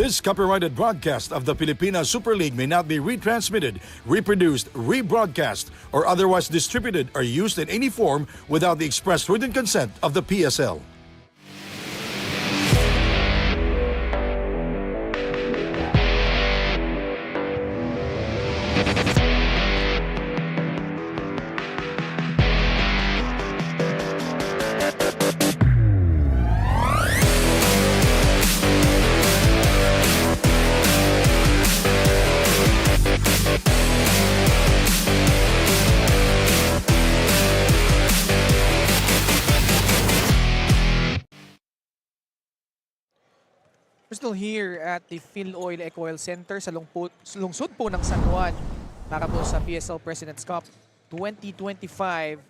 This copyrighted broadcast of the Pilipinas Super League may not be retransmitted, reproduced, rebroadcast, or otherwise distributed or used in any form without the express written consent of the PSL. We're still here at the FILOIL ECOOIL Center sa lungsod po ng San Juan para po sa PSL President's Cup 2025.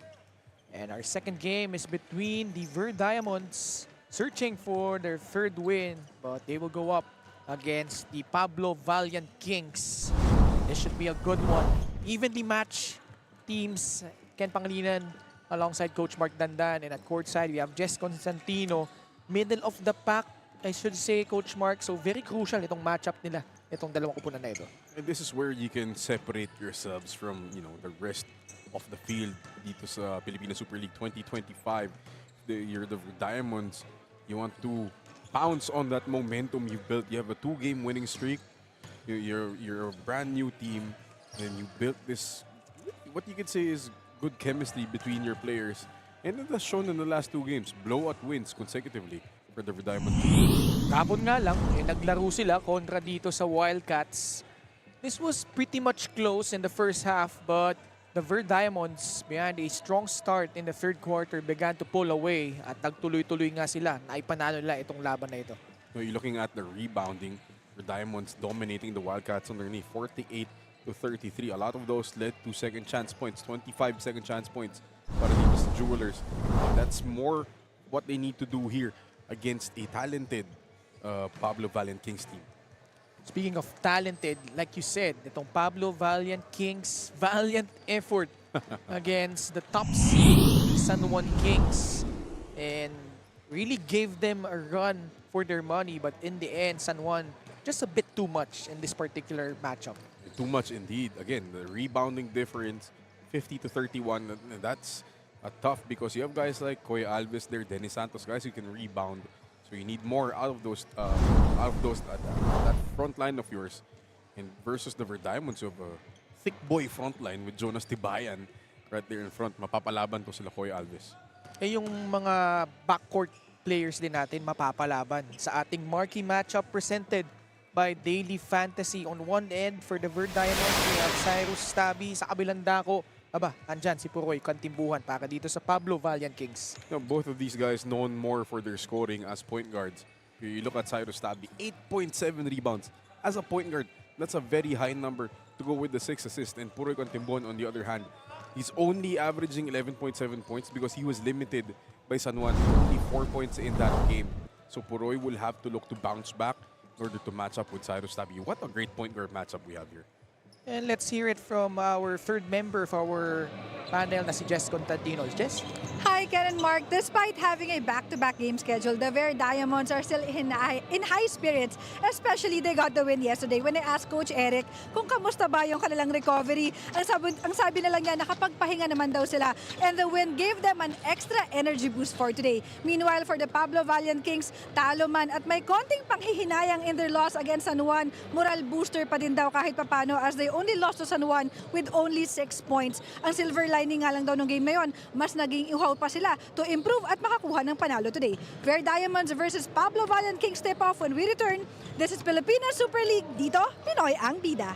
And our second game is between the VERDIAMONDS, searching for their third win, but they will go up against the VALIANT Kings. This should be a good one. Evenly matched teams. Ken Pangilinan alongside Coach Mark Dandan, and at courtside we have Jess Constantino, middle of the pack, I should say, Coach Mark. So very crucial itong matchup nila, itong dalawang kupunan na ito. And this is where you can separate yourselves from, the rest of the field dito sa Pilipinas Super League 2025. You're the Diamonds. You want to pounce on that momentum you've built. You have a 2-game winning streak. You're a brand new team, and you built this, what you could say is good chemistry between your players. And it has shown in the last 2 games, blowout wins consecutively for the Diamonds. Kapon nga lang, naglaro sila kontra dito sa Wildcats. This was pretty much close in the first half, but the VERDIAMONDS, behind a strong start in the third quarter, began to pull away at nagtuloy-tuloy nga sila. Naipanalo nila itong laban na ito. You're looking at the rebounding, the Diamonds dominating the Wildcats underneath 48-33. A lot of those led to second chance points, 25 second chance points para dito sa Jewelers. And that's more what they need to do here against a talented VALIANT Kings team. Speaking of talented, like you said, itong VALIANT Kings, valiant effort against the top seed San Juan Kings, and really gave them a run for their money. But in the end, San Juan just a bit too much in this particular matchup. Too much indeed. Again, the rebounding difference, 50-31, that's tough because you have guys like Koy Alves there, Dennis Santos, guys who can rebound. So you need more out of those that front line of yours. And versus the VERDIAMONDS, you have a thick boy front line with Jonas Tibayan right there in front. Mapapalaban to sila Koy Alves. Eh yung mga backcourt players din natin mapapalaban sa ating marquee matchup presented by Daily Fantasy. On one end for the VERDIAMONDS, we have Cyrus Stabby. Sa kabilang dako, andyan si Puroy Kantimbuhan para dito sa VALIANT Kings. Both of these guys known more for their scoring as point guards. You look at Cyrus Stabby, 8.7 rebounds. As a point guard, that's a very high number to go with the 6 assists. And Puroy Kantimbuhan, on the other hand, he's only averaging 11.7 points because he was limited by San Juan. Only 4 points in that game. So Puroy will have to look to bounce back in order to match up with Cyrus Stabby. What a great point guard matchup we have here. And let's hear it from our third member of our panel na si Jess Constantino. Jess? Hi, Ken and Mark. Despite having a back-to-back game schedule, the VERDIAMONDS are still in high spirits. Especially they got the win yesterday. When I asked Coach Eric kung kamusta ba yung kanilang recovery, ang sabi na lang niya, nakapagpahinga naman daw sila. And the win gave them an extra energy boost for today. Meanwhile, for the VALIANT Kings, talo man at may konting panghihinayang in their loss against San Juan, moral booster pa din daw kahit papano as they only lost to San Juan with only 6 points. Ang silver lining nga lang daw ng game na yon, mas naging ihaw pa sila to improve at makakuha ng panalo today. VERDIAMONDS versus VALIANT Kings step off when we return. This is Pilipinas Super League. Dito, Pinoy ang bida.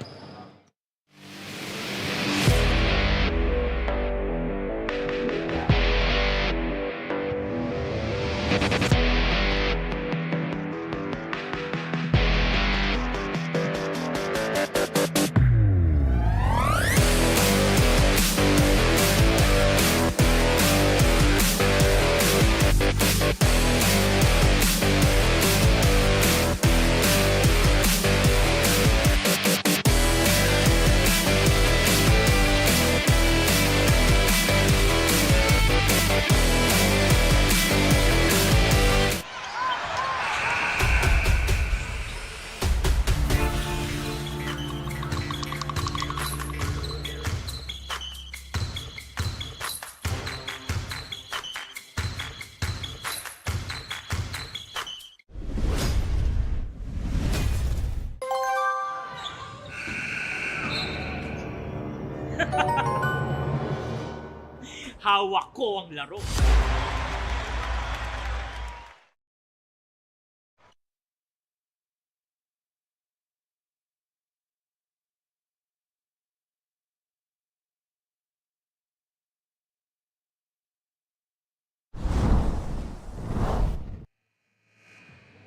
hawak ko ang laro.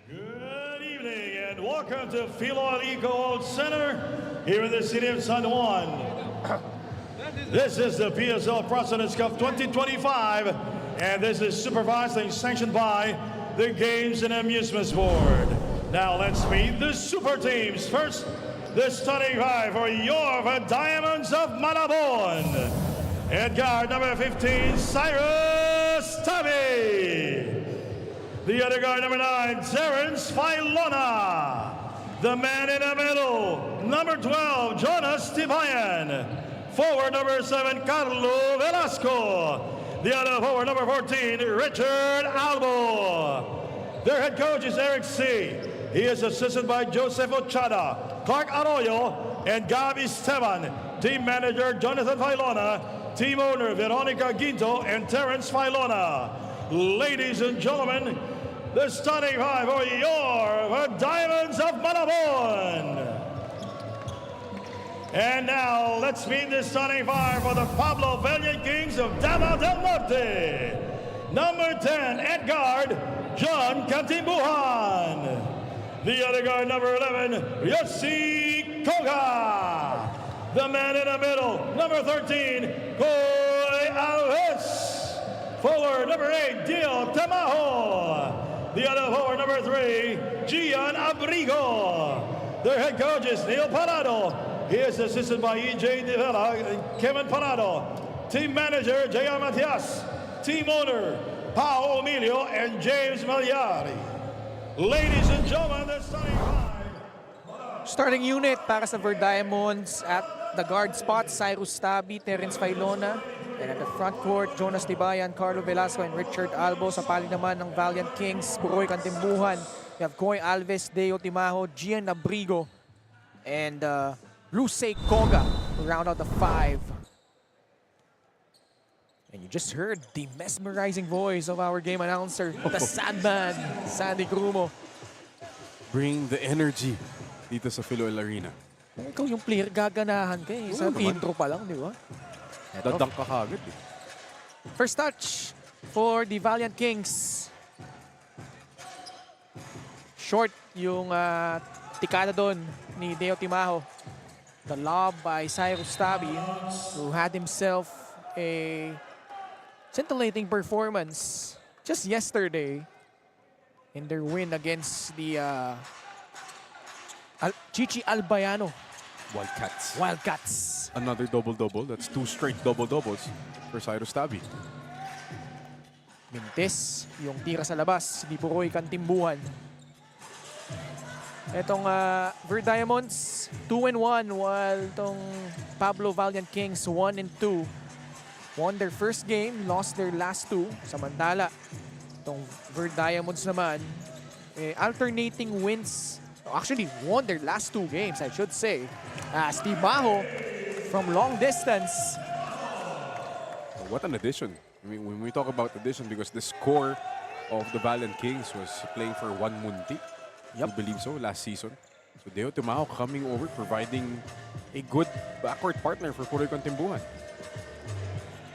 Good evening and welcome to FILOIL ECOOIL Center here in the city of San Juan. This is the PSL President's Cup 2025 and this is supervised and sanctioned by the Games and Amusements Board. Now let's meet the super teams. First, the starting five for your Diamonds of Malabon. At guard number 15, Cyrus Tabi. The other guard, number 9, Terrence Filona. The man in the middle, number 12, Jonas Tibayan. Forward, number 7, Carlo Velasco. The other forward, number 14, Richard Albo. Their head coach is Eric C. He is assisted by Joseph Ochada, Clark Arroyo, and Gabi Esteban. Team manager, Jonathan Filona. Team owner, Veronica Ginto and Terrence Filona. Ladies and gentlemen, the starting five for your Diamonds of Malabon. And now, let's meet the starting five for the Pablo Valiant Kings of Davao del Norte. Number 10, at guard, John Cantimbuhan. The other guard, number 11, Yossi Koga. The man in the middle, number 13, Coy Alves. Forward, number 8, Dio Tamaho. The other forward, number 3, Gian Abrigo. Their head coach is Neil Parado. He is assisted by E.J. Devela and Kevin Parado. Team manager, J.R. Matias. Team owner, Pao Emilio and James Magliari. Ladies and gentlemen, the starting five. Starting unit para sa Verdiamonds at the guard spot, Cyrus Tabi, Terrence Filona. And at the front court, Jonas Tibayan, Carlo Velasco, and Richard Albo. Sa paling naman ng Valiant Kings, Buroy Cantimbuhan. You have Coy Alves, Deo Timaho, Gian Abrigo, and Rusey Koga to round out the five. And you just heard the mesmerizing voice of our game announcer, the Sandman, Sandy Crumo. Bring the energy dito sa FILOIL Arena. Kung ikaw yung player, gaganahan ka eh. Sa naman. intro pa lang, di ba? Dadang ka kagad eh. First touch for the Valiant Kings. Short yung tikada doon ni Deo Timaho. The lob by Cyrus Tabi, who had himself a scintillating performance just yesterday in their win against the Chichi Albayano Wildcats. Another double-double. That's 2 straight double-doubles for Cyrus Tabi. Mintes yung tira sa labas ni Buroy Cantimbuhan. Etong Verdiamonds 2-1 while itong Pablo Valiant Kings 1-2. Won their first game, lost their last 2. Samantala, itong Verdiamonds naman, alternating wins. Actually, won their last 2 games, I should say. Steve Maho from long distance. What an addition. I mean, when we talk about addition, because the score of the Valiant Kings was playing for 1 Munti. I believe so, last season. So Deo Timaho coming over, providing a good backcourt partner for Buroy Cantimbuhan.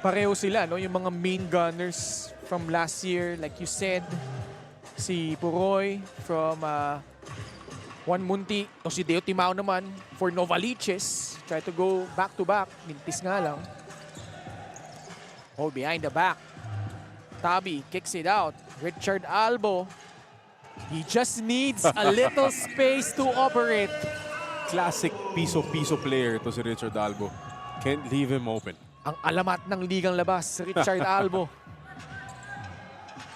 Pareho sila, no? Yung mga main gunners from last year, like you said. Si Buroy from 1 Munti. O si Deo Timaho naman for Novaliches. Try to go back-to-back. Mintis nga lang. Hold behind the back. Tabi kicks it out. Richard Albo. He just needs a little space to operate. Classic piso-piso player to si Richard Albo. Can't leave him open. Ang alamat ng ligang labas, Richard Albo.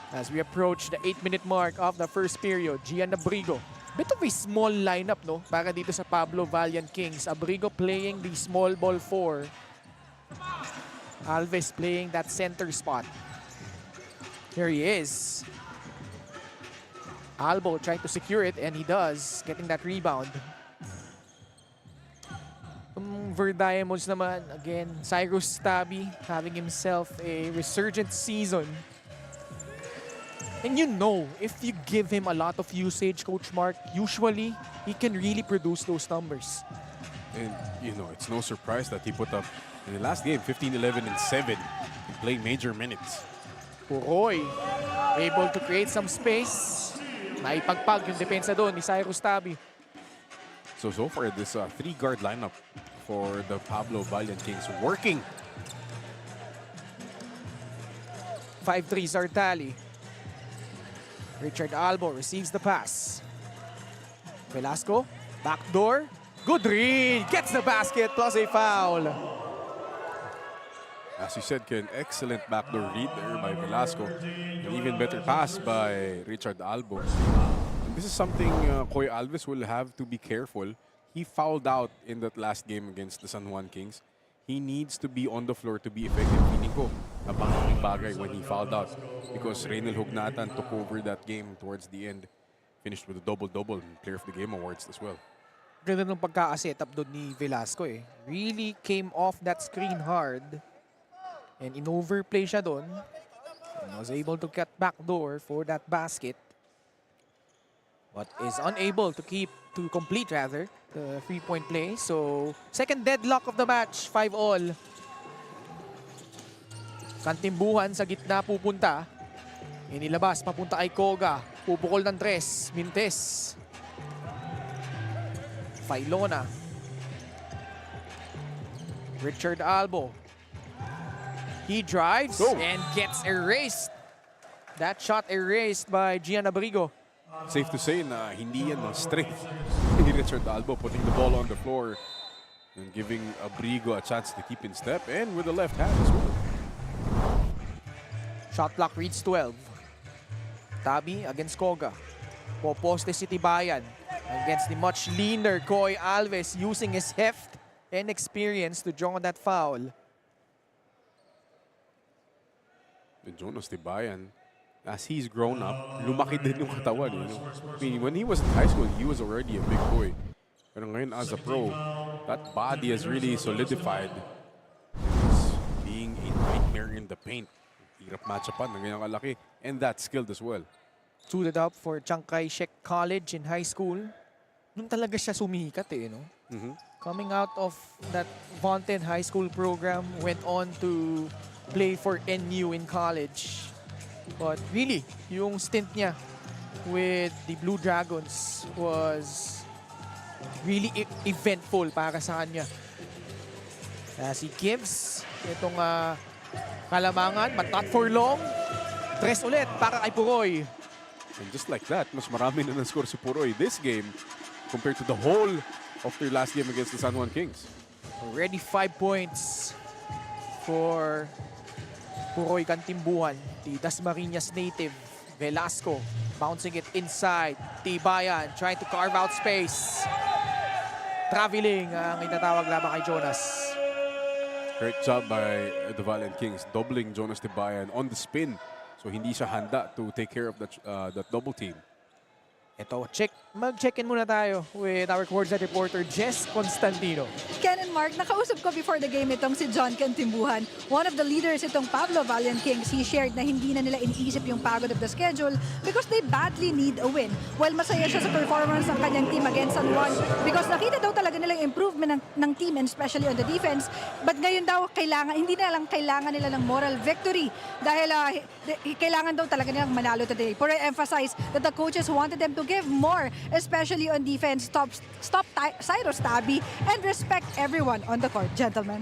As we approach the 8-minute mark of the first period, Gian Abrigo. Bit of a small lineup, no? Para dito sa Pablo Valiant Kings. Abrigo playing the small ball 4. Alves playing that center spot. Here he is. Albo trying to secure it, and he does, getting that rebound. Verdiamonds naman, again, Cyrus Tabi having himself a resurgent season. And you know, if you give him a lot of usage, Coach Mark, usually he can really produce those numbers. And, you know, it's no surprise that he put up, in the last game, 15, 11, and 7 and play major minutes. Puroy, able to create some space. Naipagpag yung depensa doon ni Cyrus Tabi. So far, this three-guard lineup for the Pablo Valiant Kings working. 5-3 Zartali. Richard Albo receives the pass. Velasco, backdoor. Good read, gets the basket plus a foul. As you said, Ken, excellent backdoor read there by Velasco. An even better pass by Richard Albo. And this is something Coy Alves will have to be careful. He fouled out in that last game against the San Juan Kings. He needs to be on the floor to be effective. Feeling ko, napakaling bagay when he fouled out. Because Reynel Hugnatan took over that game towards the end. Finished with a double-double and Player of the Game awards as well. Ganda nung pagka-setup doon ni Velasco eh. Really came off that screen hard. And in-overplay siya doon. And was able to get backdoor for that basket. But is unable to complete rather, the three-point play. So, second deadlock of the match, 5-all. Kantimbuhan sa gitna pupunta. Inilabas, papunta kay Koga. Pupukol ng tres, Mintes. Filona. Richard Albo. He drives and gets erased. That shot erased by Gian Abrigo. Safe to say na hindi yan ng strength ni Richard Albo, putting the ball on the floor and giving Abrigo a chance to keep in step, and with the left hand as well. Shot clock reads 12. Tabi against Koga. Poposte si Tibayan against the much leaner Coy Alves, using his heft and experience to draw on that foul. And Jonas Tibayan, as he's grown up, lumaki din yung katawan. You know? I mean, when he was in high school, he was already a big boy. Pero ngayon as a pro, that body has really solidified. He's being a nightmare in the paint. Hirap matchupan ng ganyang kalaki. And that skilled as well. Suited up for Chiang Kai-shek College in high school. Noon talaga siya sumikat eh, no? Coming out of that vaunted high school program, went on to play for NU in college. But really, yung stint niya with the Blue Dragons was really eventful para sa kanya. As he gives itong kalamangan, but not for long. Tres ulit para kay Puroy. And just like that, mas marami na ng score si Puroy this game compared to the whole of their last game against the San Juan Kings. Already 5 points for Puroy Kantimbuhan, the Dasmariñas native. Velasco bouncing it inside. Tibayan trying to carve out space. Traveling ang itatawag laban kay Jonas. Great job by the Valiant Kings, doubling Jonas Tibayan on the spin. So hindi siya handa to take care of that double team. Ito, mag-check-in muna tayo with our courtside reporter, Jess Constantino. Ken and Mark, nakausap ko before the game itong si John Kantimbuhan. One of the leaders itong Pablo Valiant Kings. He shared na hindi na nila iniisip yung pagod of the schedule because they badly need a win. While masaya siya sa performance ng kanyang team against San Juan because nakita daw talaga nilang improvement ng team and especially on the defense. But ngayon daw, hindi na lang kailangan nila ng moral victory dahil kailangan daw talaga nilang manalo today. Pero I emphasize that the coaches wanted them to give more, especially on defense. Stop Cyrus Tabi and respect everyone on the court, gentlemen.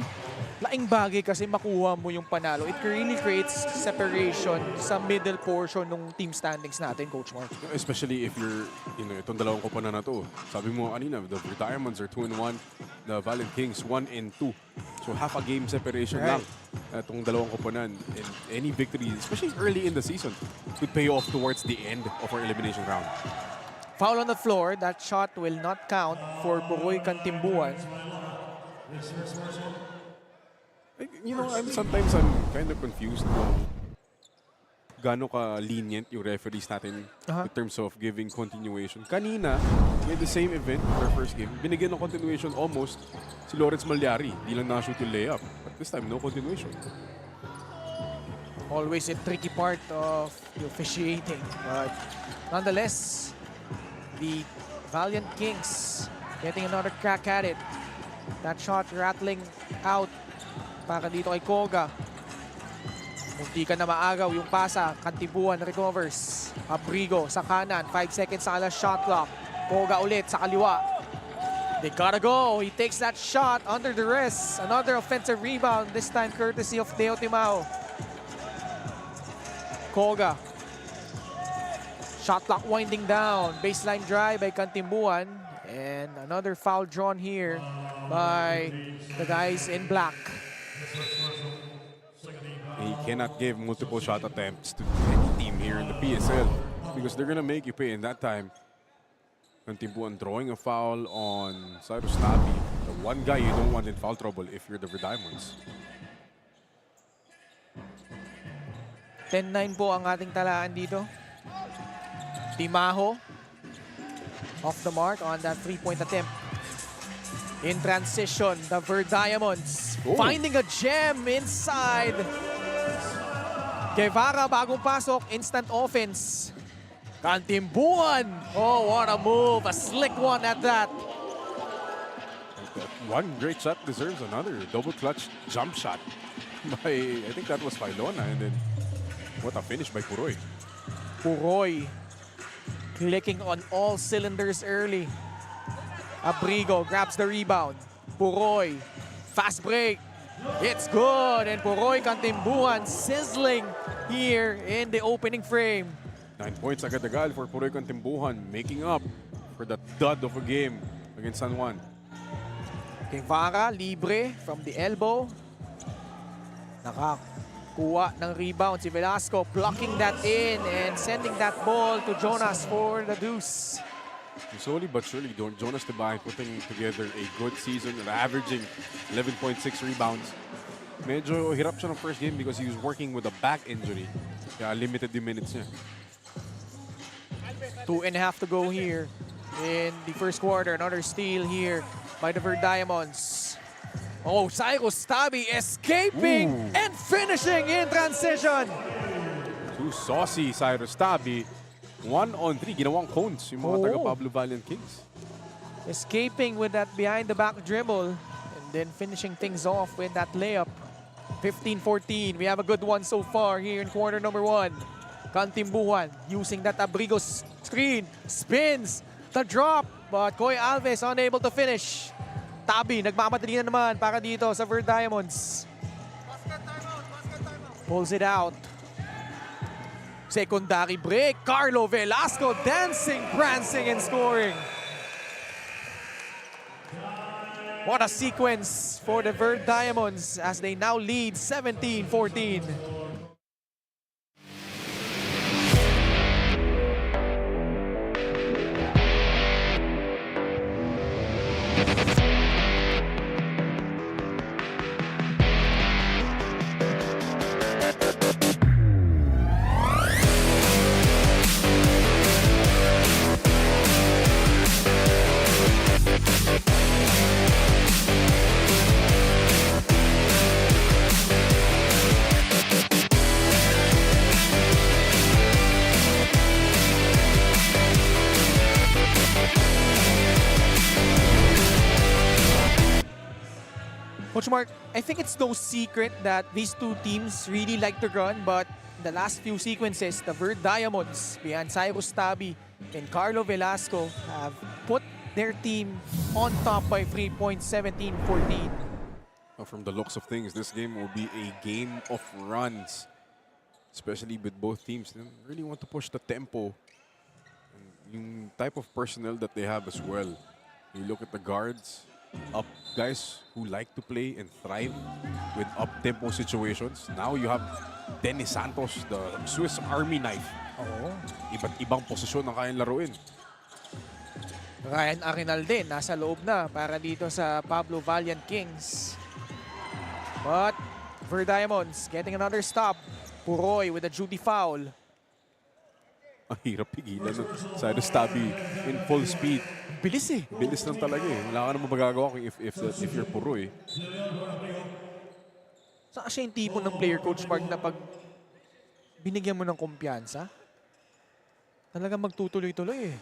Laing bagay kasi makuha mo yung panalo. It really creates separation sa middle portion ng team standings natin, Coach Mark. Especially if you're, itong dalawang koponan na to. Sabi mo kanina, the Verdiamonds are 2-1, the Valiant Kings 1-2. So half a game separation lang itong dalawang koponan. And any victory, especially early in the season, could pay off towards the end of our elimination round. Foul on the floor. That shot will not count for Puroy Kantimbuhan. Sometimes I'm kind of confused kung gaano ka-lenient yung referees natin in terms of giving continuation. Kanina, in the same event, their first game, binigyan ng continuation almost si Lawrence Malyari. Di lang nakashoot yung layup. But this time, no continuation. Always a tricky part of the officiating. But nonetheless, the Valiant Kings getting another crack at it. That shot rattling out para dito kay Koga. Munti ka na maagaw yung pasa. Kantibuan recovers. Abrigo sa kanan. 5 seconds sa alas shot clock. Koga ulit sa kaliwa. They gotta go. He takes that shot under the wrist. Another offensive rebound. This time courtesy of Teo Timao. Koga. Shot clock winding down. Baseline drive by Kantimbuan. And another foul drawn here by the guys in black. He cannot give multiple shot attempts to any team here in the PSL because they're gonna make you pay. In that time, Kantimbuan throwing a foul on Cyrus Tabi, the one guy you don't want in foul trouble if you're the VERDIAMONDS. 10-9 po ang ating talaan dito. Timaho off the mark on that 3-point attempt. In transition, the VERDIAMONDS finding a gem inside. Guevara, bagong pasok, instant offense. Kantimbuan. Oh, what a move. A slick one at that. One great shot deserves another. Double clutch jump shot by, I think that was Filona, and then what a finish by Puroy. Puroy clicking on all cylinders early. Abrigo grabs the rebound. Puroy, fast break. It's good, and Puroy Kantimbuan sizzling here in the opening frame. 9 points agad-agad for Puroy Kantimbuan, making up for that dud of a game against San Juan. Guevara, libre from the elbow. Nakakuha ng rebound si Velasco, blocking that in and sending that ball to Jonas for the deuce. Slowly but surely, Jonas Tebay putting together a good season and averaging 11.6 rebounds. Medyo hirap siya ng first game because he was working with a back injury. Kaya limited the minutes niya. 2.5 to go here in the first quarter. Another steal here by the VERDIAMONDS. Oh, Cyrus Tabi escaping and finishing in transition. Too saucy, Cyrus Tabi. 1-on-3, ginawang cones yung mga taga Pablo Valiant Kings. Escaping with that behind-the-back dribble and then finishing things off with that layup. 15-14. We have a good one so far here in quarter number 1. Kantimbuan using that Abrigo screen. Spins the drop, but Koy Alves unable to finish. Tabi, nagmamadali na naman para dito sa VERDIAMONDS. Pulls it out. Secondary break. Carlo Velasco dancing, prancing, and scoring. What a sequence for the VERDIAMONDS as they now lead 17-14. Coach Mark, I think it's no secret that these two teams really like to run, but in the last few sequences, the VERDIAMONDS behind Cyrus Tabi and Carlo Velasco have put their team on top by 3 points, 17-14. From the looks of things, this game will be a game of runs, especially with both teams. They really want to push the tempo. And yung type of personnel that they have as well. You look at the guards, up guys who like to play and thrive with up-tempo situations. Now you have Dennis Santos, the Swiss Army knife. Iba't ibang posisyon na kayang laruin. Ryan Arenal din, nasa loob na para dito sa Pablo Valiant Kings. But VERDIAMONDS getting another stop. Puroy with a duty foul. Ang hirap pigilan ng Cyrus Tabi in full speed. Bilis eh. Bilis lang talaga eh. Wala ka naman magagawa kung if you're Puroy. Saan siya yung tipo ng player, Coach Mark, na pag binigyan mo ng kumpiyansa, talagang magtutuloy-tuloy eh.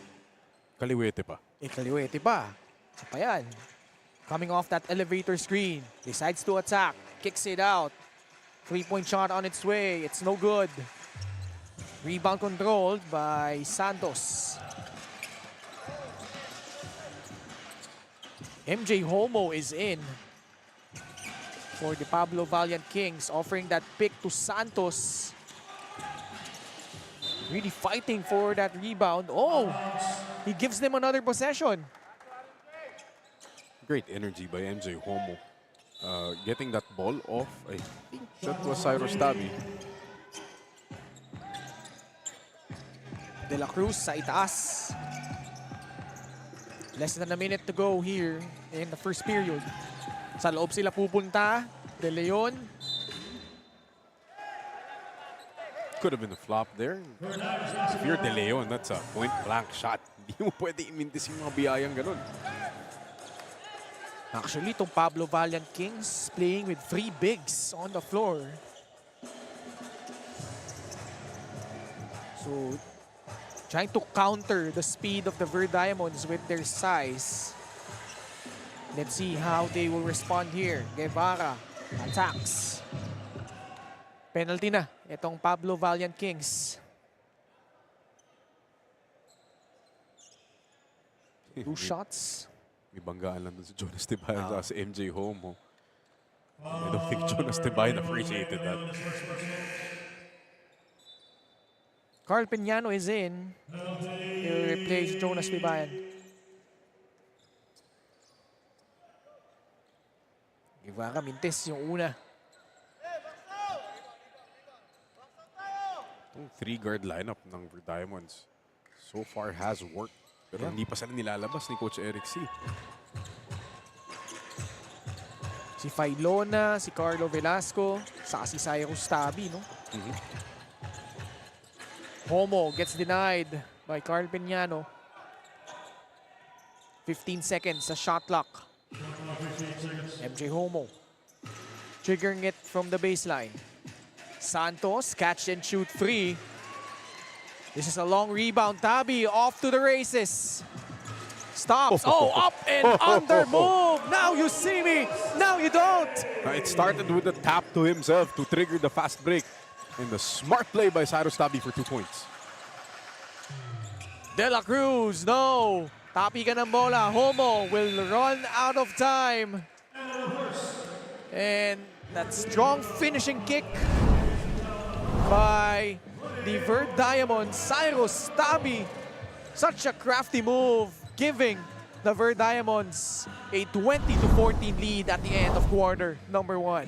Kaliwete pa. Kaliwete pa. Isa pa yan. Coming off that elevator screen, decides to attack, kicks it out. 3-point shot on its way. It's no good. Rebound controlled by Santos. MJ Homo is in for the Pablo Valiant Kings, offering that pick to Santos. Really fighting for that rebound. Oh, he gives them another possession. Great energy by MJ Homo. Getting that ball off, I think that was Cyrus Tabi. De La Cruz sa itaas. Less than a minute to go here in the first period. Sa loob sila pupunta. De Leon. Could have been a flop there. If you're De Leon, that's a point-blank shot. Hindi mo pwede imintis yung mga biyayang ganun. Actually, itong Pablo Valiant Kings playing with 3 bigs on the floor. So, trying to counter the speed of the VERDIAMONDS with their size. Let's see how they will respond here. Guevara attacks. Penalty na itong Pablo Valiant Kings. 2 shots. May banggaan lang dun si Jonas Tibayan sa MJ Homo. I don't think Jonas Tibayan appreciated that. Carl Peñano is in. He'll replace Jonas Tibayan. Guevara mintis yung una. Itong 3-guard lineup ng VERDIAMONDS so far has worked. Pero hindi pa sila nilalabas ni Coach Eric C. Si Failona, si Carlo Velasco, saka si Cyrus Tabi, no? Homo gets denied by Carl Peñano. 15 seconds sa shot clock. MJ Homo triggering it from the baseline. Santos, catch and shoot 3. This is a long rebound. Tabi off to the races. Stops. Oh, up and under move. Now you see me. Now you don't. It started with a tap to himself to trigger the fast break. And the smart play by Cyrus Tabi for 2 points. De La Cruz, no. Tapi ka ng bola. Homo will run out of time. And that strong finishing kick by the VERDIAMONDS, Cyrus Tabi. Such a crafty move, giving the VERDIAMONDS a 20-14 lead at the end of quarter number 1.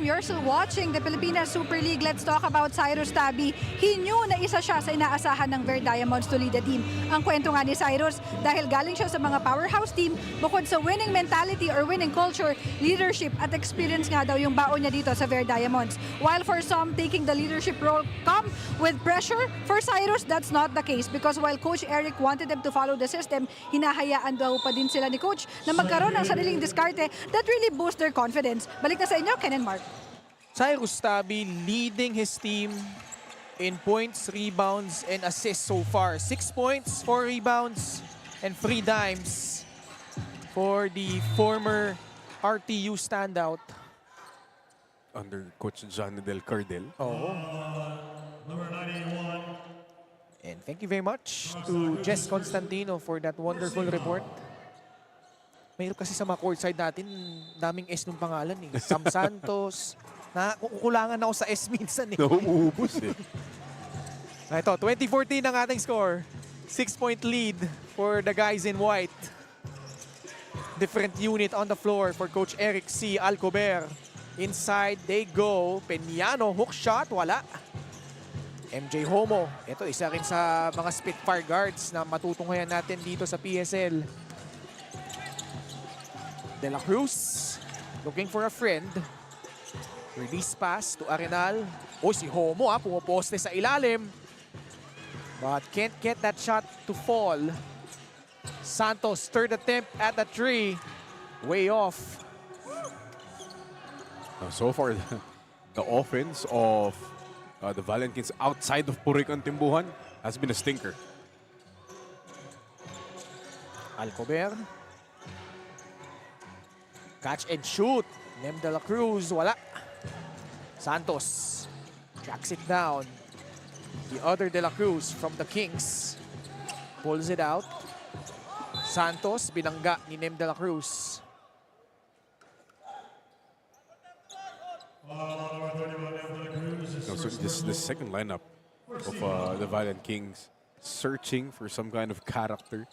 You're still watching the Pilipinas Super League. Let's talk about Cyrus Tabi. He knew na isa siya sa inaasahan ng VERDIAMONDS to lead the team. Ang kwento nga ni Cyrus, dahil galing siya sa mga powerhouse team, bukod sa winning mentality or winning culture, leadership at experience nga daw yung baon niya dito sa VERDIAMONDS. While for some, taking the leadership role come with pressure, for Cyrus, that's not the case because while Coach Eric wanted them to follow the system, hinahayaan daw pa din sila ni Coach na magkaroon ng sariling diskarte that really boost their confidence. Balik na sa inyo, Ken and Mark. Cyrus Tabi leading his team in points, rebounds, and assists so far. 6 points, 4 rebounds, and 3 dimes for the former RTU standout. Under Coach John Del Cardel. Oh. And thank you very much to Jess Constantino for that wonderful report. Mayroon kasi sa mga courtside natin, daming S nung pangalan eh. Sam Santos. Kukulangan ako sa S minsan eh. Nauubos eh. Ito, 2014 ang ating score. 6-point lead for the guys in white. Different unit on the floor for Coach Eric C. Alcober. Inside they go. Peñano, hook shot, wala. MJ Homo. Ito, isa rin sa mga Spitfire guards na matutunghayan natin dito sa PSL. De La Cruz, looking for a friend. Release pass to Arenal. Si Homo pumaposte sa ilalim. But can't get that shot to fall. Santos, third attempt at the three. Way off. So far, the offense of the Valiant Kings outside of Purik and Timbuhan has been a stinker. Alcober. Catch and shoot. Nem de la Cruz, wala. Santos tracks it down. The other de la Cruz from the Kings pulls it out. Santos, binangga ni Nem de la Cruz. So this second lineup of the Valiant Kings searching for some kind of character,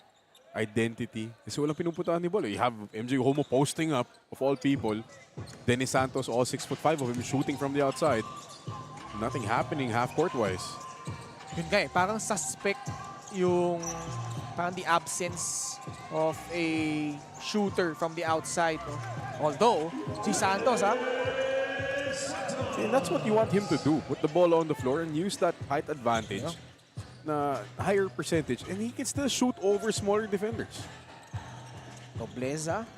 identity. Kasi walang pinupuntahan ni Bolo. You have MJ Homo posting up, of all people. Dennis Santos, all 6'5" of him, shooting from the outside. Nothing happening half-court-wise. Yun nga parang suspect yung parang the absence of a shooter from the outside. No? Although, si Santos And that's what you want him to do. Put the ball on the floor and use that height advantage na higher percentage. And he can still shoot over smaller defenders. Nobleza.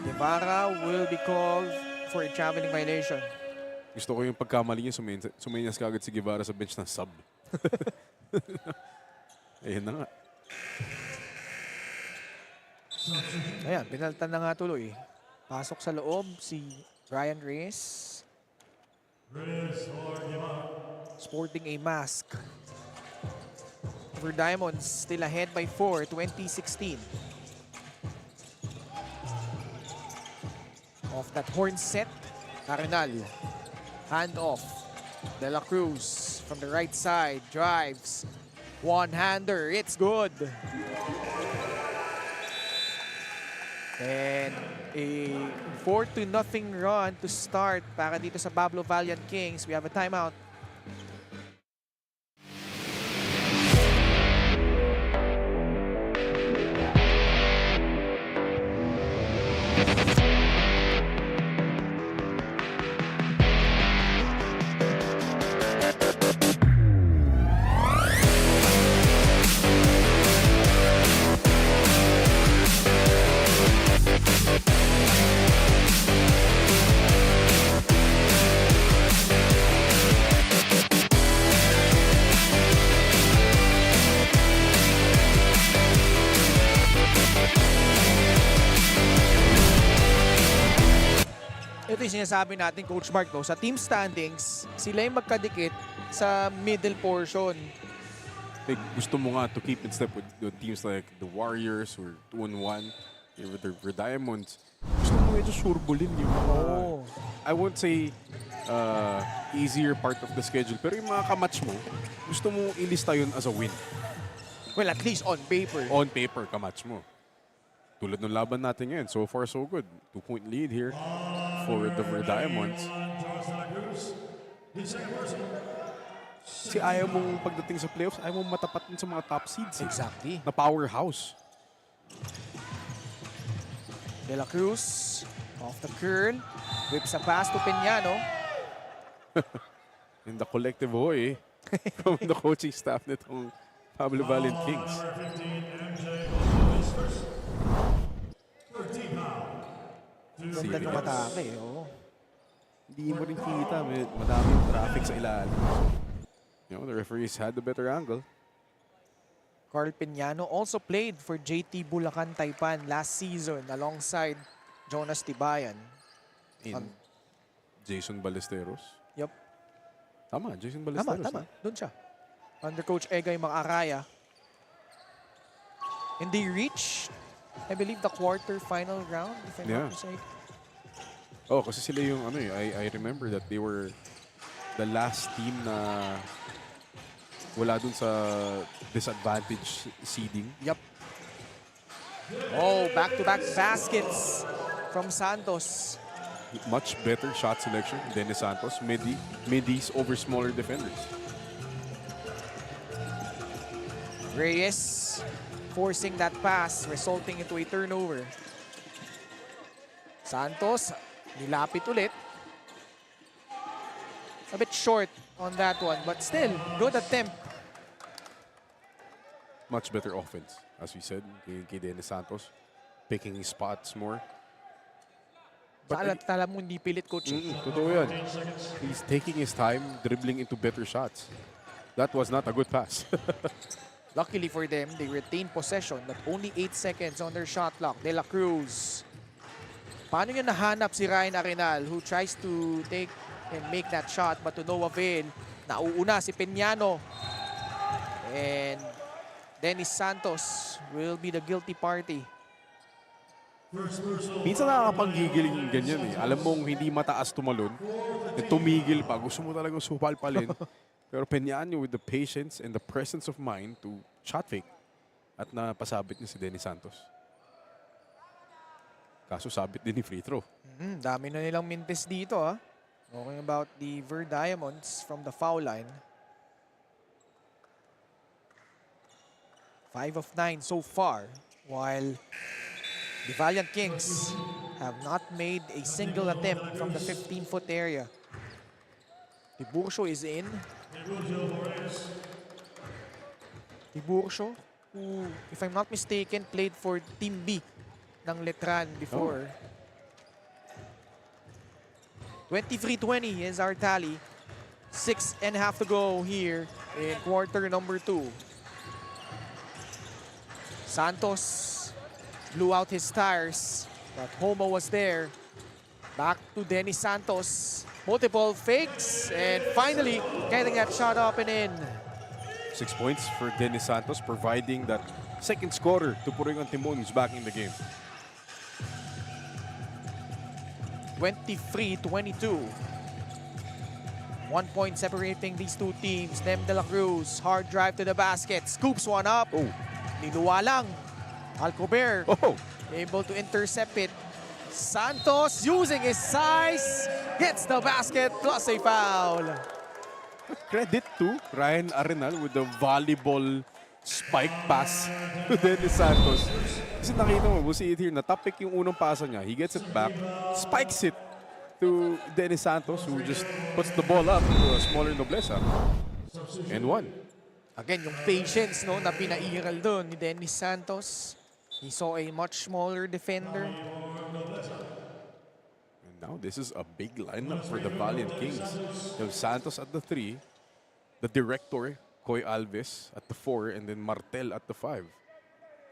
Guevara will be called for a traveling violation. Gusto ko yung pagkamali niya, sumenyas kagad si Guevara sa bench na sub. Ayun na nga. Ayan, pinaltan na nga tuloy. Pasok sa loob si Ryan Reyes. Sporting a mask. Verdiamonds still ahead by 4, 2016. Off that horn set, Arenal. Hand off. De La Cruz from the right side, drives. One-hander, it's good. And a 4-0 run to start para dito sa Pablo Valiant Kings. We have a timeout. Ito yung sinasabi natin, Coach Mark, no? Sa team standings, sila yung magkadikit sa middle portion. Like, gusto mo nga to keep in step with teams like the Warriors or 2-1, with the Verdiamonds. Gusto mo medyo surbulin yung mga, I won't say easier part of the schedule, pero yung mga kamatch mo, gusto mo ilista yun as a win. Well, at least on paper. On paper, kamatch mo. Tulad ng laban natin ngayon, so far so good. 2-point lead here for the Verdiamonds. Kasi ayaw mong pagdating sa playoffs, ayaw mong matapat sa mga top seeds. Exactly. Na powerhouse. De La Cruz, off the curl, whips a pass to Peñano. And the collective hoy from the coaching staff nitong Pablo Valiant Kings. Ganda ng matake, Hindi mo rin kita, madaming traffic sa ilalim. You know, the referees had the better angle. Carl Peñano also played for JT Bulacan Taipan last season alongside Jonas Tibayan. In Jason Ballesteros. Yup. Tama, Jason Ballesteros. Tama. Doon siya. under Coach Egay Macaraya. And they reached, I believe, the quarter-final round, if I'm not mistaken. Oh, kasi sila yung ano eh, I remember that they were the last team na wala dun sa disadvantage seeding. Yep. Oh, back-to-back baskets from Santos. Much better shot selection than Santos. Middies over smaller defenders. Reyes forcing that pass, resulting into a turnover. Santos, nilapit ulit. A bit short on that one, but still, good attempt. Much better offense, as we said, kay Dennis Santos. Picking his spots more. Tala mo hindi pilit, Coach. Totoo yan. He's taking his time, dribbling into better shots. That was not a good pass. Luckily for them, they retained possession, but only 8 seconds on their shot clock. De La Cruz. Paano niya nahanap si Ryan Arenal, who tries to take and make that shot, but to no avail. Nauuna si Peñano. And Dennis Santos will be the guilty party. Minsan nakakapanggigil yung ganyan eh. Alam mong hindi mataas tumalon, tumigil pa. Gusto mo talagang supalpalin. Pero Peñano with the patience and the presence of mind to shot fake. At napasabit niya si Dennis Santos. Kaso sabit din ni free throw. Dami na nilang mintes dito, ha. Talking about the Verdiamonds from the foul line. 5 of 9 so far, while the Valiant Kings have not made a single attempt from the 15-foot area. Tiburcio is in. Tiburcio, who, if I'm not mistaken, played for Team B ng Letran before. 23-20 is our tally. 6.5 to go here in quarter number 2. Santos blew out his tires, but Homo was there. Back to Dennis Santos. Multiple fakes, and finally getting that shot up and in. 6 points for Dennis Santos, providing that second scorer to Puroy Timon, who's back in the game. 23-22. 1 point separating these two teams. Nem De La Cruz, hard drive to the basket. Scoops one up. Oh. Niluwa lang. Alcober Oh. able to intercept it. Santos using his size. Gets the basket plus a foul. Credit to Ryan Arenal with the volleyball spike pass to Dennis Santos. Kasi nakita mo, we'll see it here, natapik yung unang pasa niya. He gets it back, spikes it to Dennis Santos, who just puts the ball up to a smaller noblesa. And one. Again, yung patience, no, na pinairal doon ni Dennis Santos. He saw a much smaller defender. And now this is a big lineup for the Valiant Kings. You have Santos at the 3, the director, Coy Alves at the 4, and then Martel at the 5.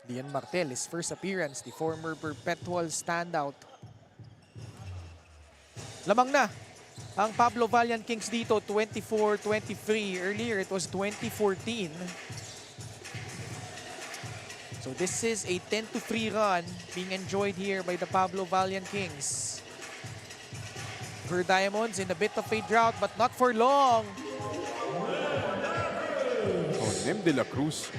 Lian Martel, his first appearance, the former perpetual standout. Lamang na ang Pablo Valiant Kings dito, 24-23. Earlier, it was 2014. So this is a 10-3 run being enjoyed here by the Pablo Valiant Kings. Verdiamonds in a bit of a drought, but not for long. Oh, Nem De La Cruz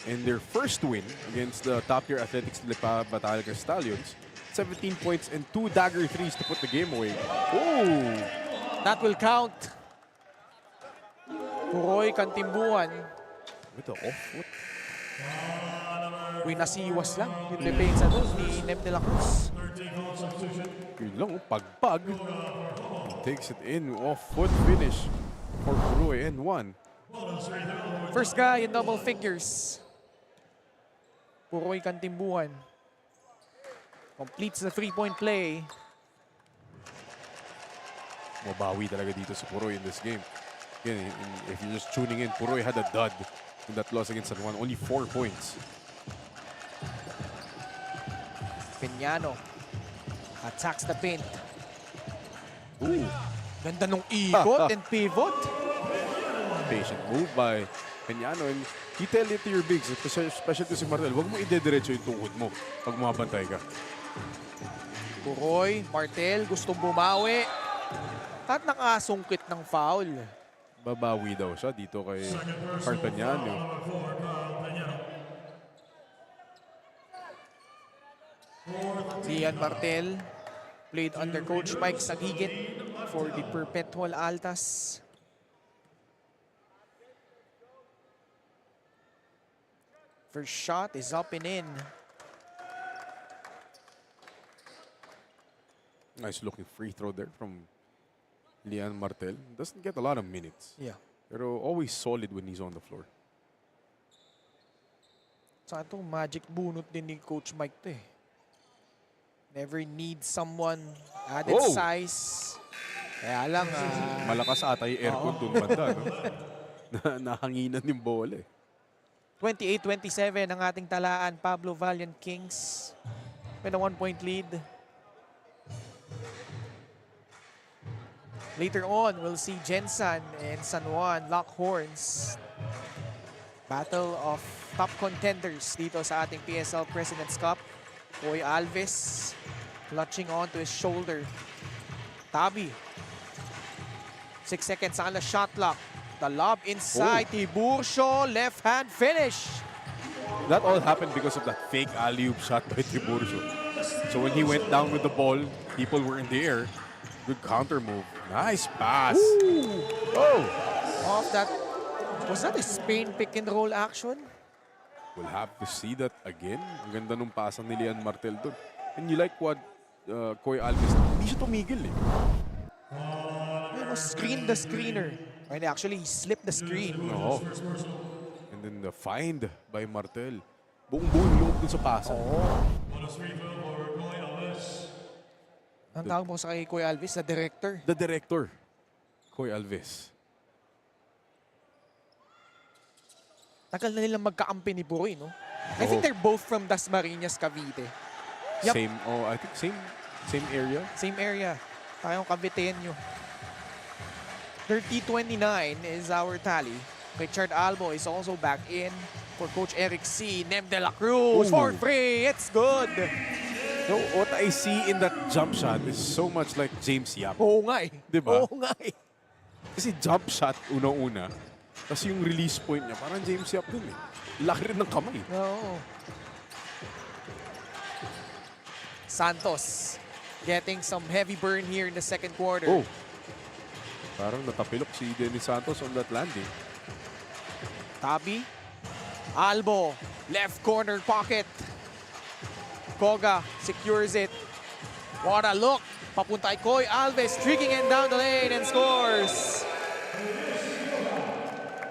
in their first win against the top-tier Athletics Batalga Stallions. 17 points and 2 dagger threes to put the game away. Oh! That will count. Puroy Kantimbuan. With the off-foot. Uy, nasiwas lang yung depensa doon ni Nem De La Cruz. Yun lang, pagpag. He takes it in, off-foot finish for Puroy and 1. First guy in double figures. Puroy Kantimbuan. Completes the three-point play. Mabawi talaga dito si Puroy in this game. Again, if you're just tuning in, Puroy had a dud in that loss against San Juan. Only 4 points. Peñano attacks the paint. Ooh. Ganda nung ikot and pivot. patient move by Peñano. And you tell it to your bigs, especially to si Martel, huwag mo idediretso yung tuhod mo pag mabantay ka. Puroy, Martel, gustong bumawi. At nakasungkit ng foul. Babawi daw siya dito kay Carl Peñano. Ian Martel played under Coach Mike Sagigit for the Perpetual Altas. First shot is up and in. Nice looking free throw there from Lian Martel. Doesn't get a lot of minutes. Yeah. Pero always solid when he's on the floor. Sa ito, magic bunot din ni Coach Mike to eh. Never need someone added Whoa! size. Kaya lang, Malakas ata yung aircon dun banda, no? Nahanginan yung bola eh. 28-27 ang ating talaan. Pablo Valiant Kings with a 1-point lead. Later on, we'll see Jensen and San Juan lock horns. Battle of top contenders dito sa ating PSL President's Cup. Koy Alves clutching onto his shoulder. Tabi. 6 seconds on the shot clock. The lob inside. Tiburcio, left hand finish. That all happened because of that fake alley-oop shot by Tiburcio. So when he went down with the ball, people were in the air. Good counter move. Nice pass. Ooh. Oh! Off that. Was that a Spain pick and roll action? We'll have to see that again. Ang ganda nung pasa ni Lian Martel doon. And you like what Koy Alves, hindi siya tumigil eh. He was screen the screener. And actually, he slipped the screen. Oo. And then the find by Martel. Buong-buong loob dun sa pasa. Ang tawag mo sa kay Koy Alves, the director. The director, Koy Alves. Tagal na nilang magkaampi ni Buroy, no? I think they're both from Dasmariñas, Cavite. Yup. I think same area. Same area. Tayong Caviteño. 30-29 is our tally. Richard Albo is also back in for Coach Eric C. Nem de la Cruz for free. It's good. No, what I see in that jump shot is so much like James Yap. Oo nga eh. Diba? Oo nga eh. Kasi jump shot, una-una. Kasi yung release point niya, parang James Yap dun eh. Laki rin ng kamay. No. Santos getting some heavy burn here in the second quarter. Oh. Parang natapilok si Dennis Santos on that landing. Tabi. Albo. Left corner pocket. Koga secures it. What a look. Papunta kay Koy Alves. Streaking it down the lane and scores.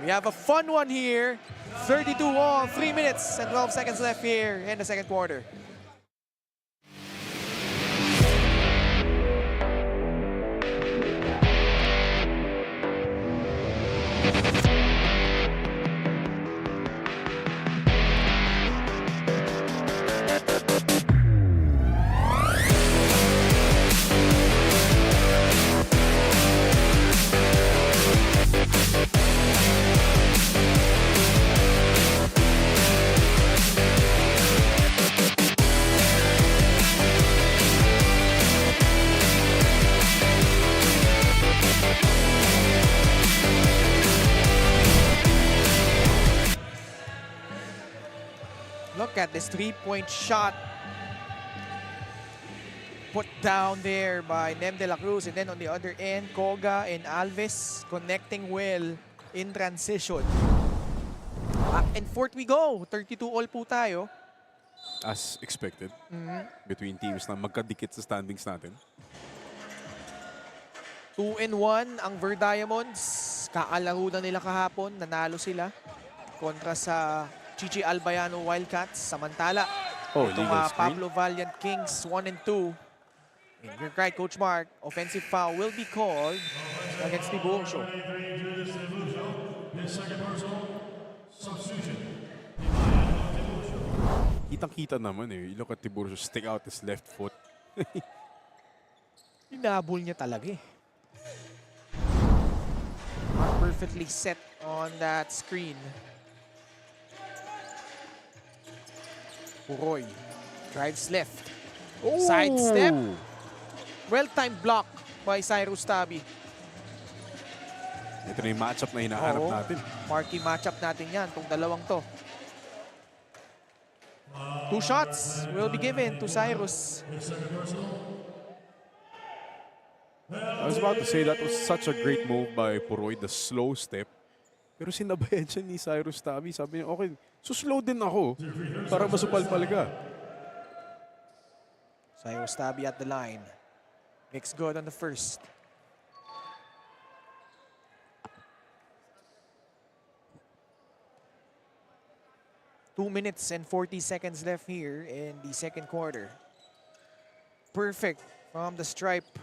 We have a fun one here. 32 all. 3 minutes and 12 seconds left here in the second quarter. Look at this three-point shot put down there by Nem de la Cruz. And then on the other end, Koga and Alves connecting well in transition. Back and forth we go. 32 all po tayo. As expected. Between teams na magkadikit sa standings natin. 2-1 ang Verdiamonds. Kaalaro na nila kahapon. Nanalo sila kontra sa Chichi Albayano Wildcats. Samantala, itong legal screen. Pablo Valiant Kings 1-2. And you're right, Coach Mark. Offensive foul will be called against Tiburcio. Kitang-kita naman eh. You look at Tiburcio stick out his left foot. Inabol niya talaga eh. Not perfectly set on that screen. Puroy drives left. Sidestep. Well-timed block by Cyrus Tabi. Ito na yung matchup na hinahanap Oo. natin. Marquee matchup natin yan, tong dalawang to. 2 shots will be given to Cyrus. I was about to say that was such a great move by Puroy, the slow step. Pero sinabayan siya ni Cyrus Tabi. Sabi niya, okay, suslow din ako para masupal-pal ka. Cyrus Tabi at the line. Makes good on the first. Two minutes and 40 seconds left here in the second quarter. Perfect from the stripe.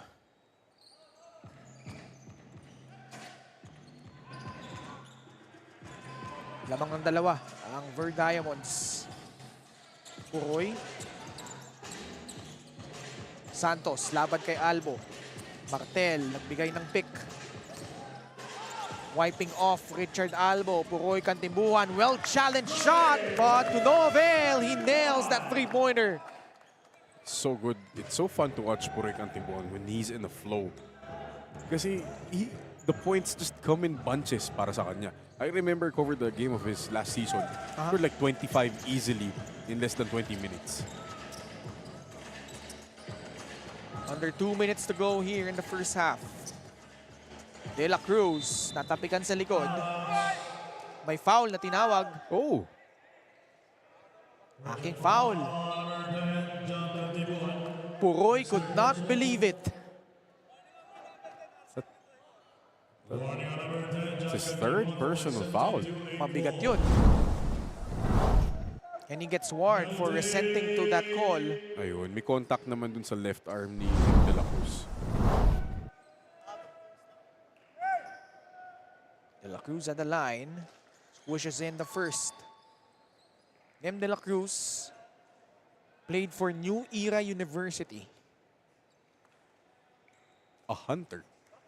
Lamang ng dalawa ang VERDIAMONDS. Puroy. Santos, laban kay Albo. Martel, nagbigay ng pick. Wiping off Richard Albo. Puroy Kantimbuhan. Well-challenged shot, but to no avail. He nails that three-pointer. So good. It's so fun to watch Puroy Kantimbuhan when he's in the flow. Kasi the points just come in bunches para sa kanya. I remember covered the game of his last season. Scored like 25 easily in less than 20 minutes. Under 2 minutes to go here in the first half. De La Cruz, natapikan sa likod. May foul na tinawag. Oh! Aking foul. Puroy could not believe it. It's his third personal foul. Mabigat yun. And he gets warned for resenting to that call. Ayun, may contact naman dun sa left arm ni De La Cruz. De La Cruz at the line. Swishes in the first. De La Cruz played for New Era University. A hunter.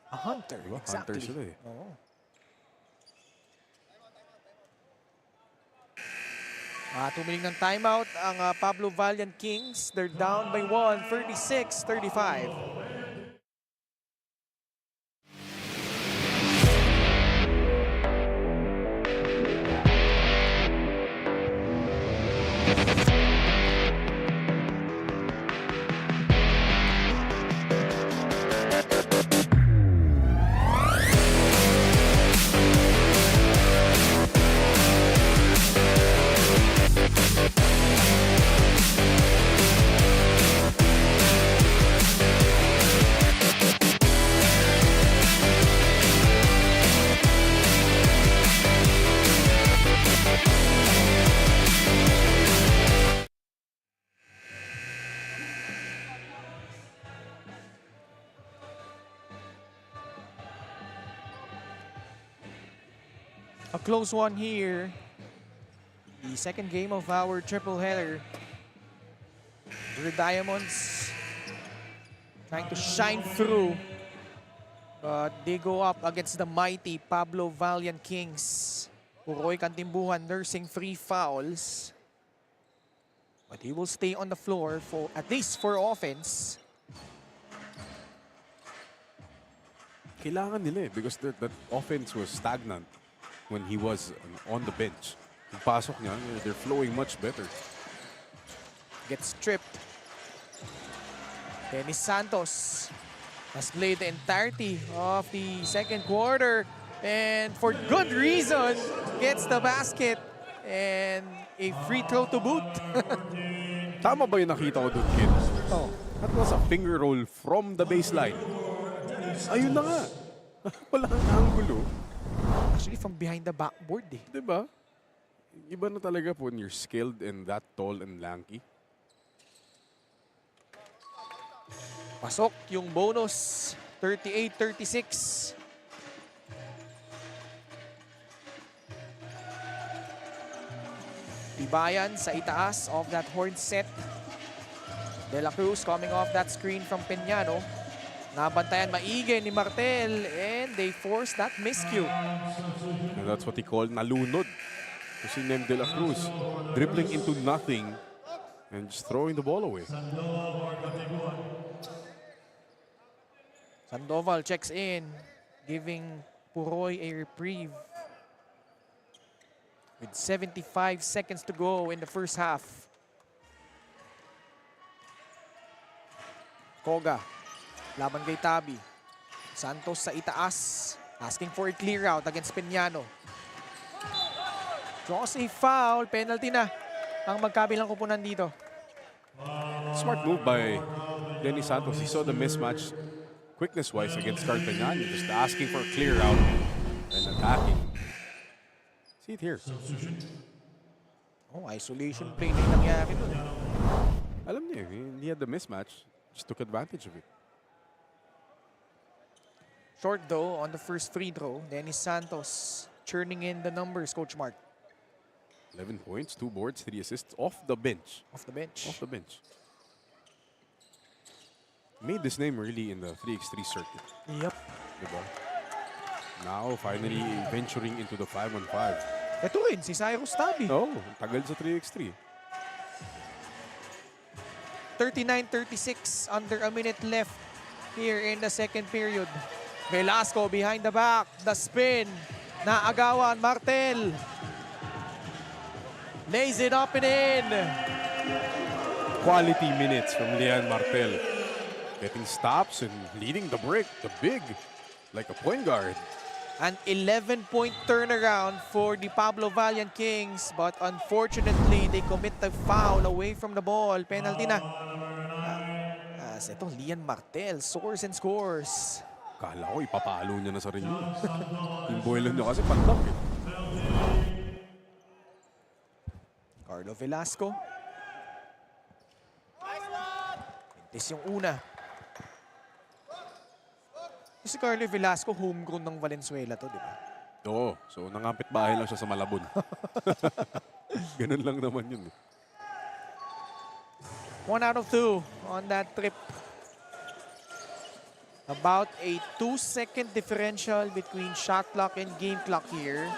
A hunter, Diba? exactly. Hunter sila eh. Oo. Tumiling ng timeout ang Pablo Valiant Kings. They're down by 1, 36-35. A close one here. The second game of our triple header. VERDIAMONDS trying to shine through. But they go up against the mighty Pablo Valiant Kings. Puroy Kantimbuhan nursing 3 fouls. But he will stay on the floor for at least for offense. Kailangan nila eh because that offense was stagnant when he was on the bench. Pagpasok niya, they're flowing much better. Gets stripped. Dennis Santos has played the entirety of the second quarter and for good reason gets the basket and a free throw to boot. Tama ba yung nakita ko doon, kid? Oh. That was a finger roll from the baseline. Ayun na nga. Walang angulo. Actually from behind the backboard eh. Diba? Iba na talaga po when you're skilled and that tall and lanky. Pasok yung bonus. 38-36. Tibayan sa itaas of that horn set. De La Cruz coming off that screen from Peñano. Nabantayan maigi ni Martel and they force that miscue. And that's what he called nalunod. Kasi Nem De La Cruz dribbling into nothing and just throwing the ball away. Sandoval checks in, giving Puroy a reprieve. With 75 seconds to go in the first half. Koga, laban kay Tabi. Santos sa itaas, asking for a clear out against Peñano. Draws a foul, penalty na ang magkabilang kupunan dito. Smart move by Denny Santos. He saw the mismatch quickness-wise against Carl Peñano, just asking for a clear out and attacking. See it here. Oh, isolation play na yung nangyari doon. Alam niya, he had the mismatch. Just took advantage of it. Short though on the first free throw. Dennis Santos churning in the numbers, Coach Mark. 11 points, 2 boards, 3 assists off the bench. Off the bench. Off the bench. Made this name really in the 3x3 circuit. Yep. Diba? Now, finally venturing into the 5-on-5. Ito rin, si Cyrus Tabi. Oh, tagal sa 3x3. 39-36, under a minute left here in the second period. Velasco behind the back, the spin. Naagawan, Martel. Lays it up and in. Quality minutes from Lian Martel. Getting stops and leading the break, the big, like a point guard. An 11-point turnaround for the Pablo Valiant Kings, but unfortunately, they commit the foul away from the ball. Penalty na. As ito, Lian Martel, soars and scores. Kala ko ipapalo niya na sa rin yun. Yung boilan niya kasi pandak eh. Carlo Velasco. Pintis yung una. Si Carlo Velasco, homegrown ng Valenzuela to, di ba? Oo. So, nangapit bahay lang siya sa Malabon. Ganun lang naman yun. 1 out of 2 on that trip. About a 2-second differential between shot clock and game clock here.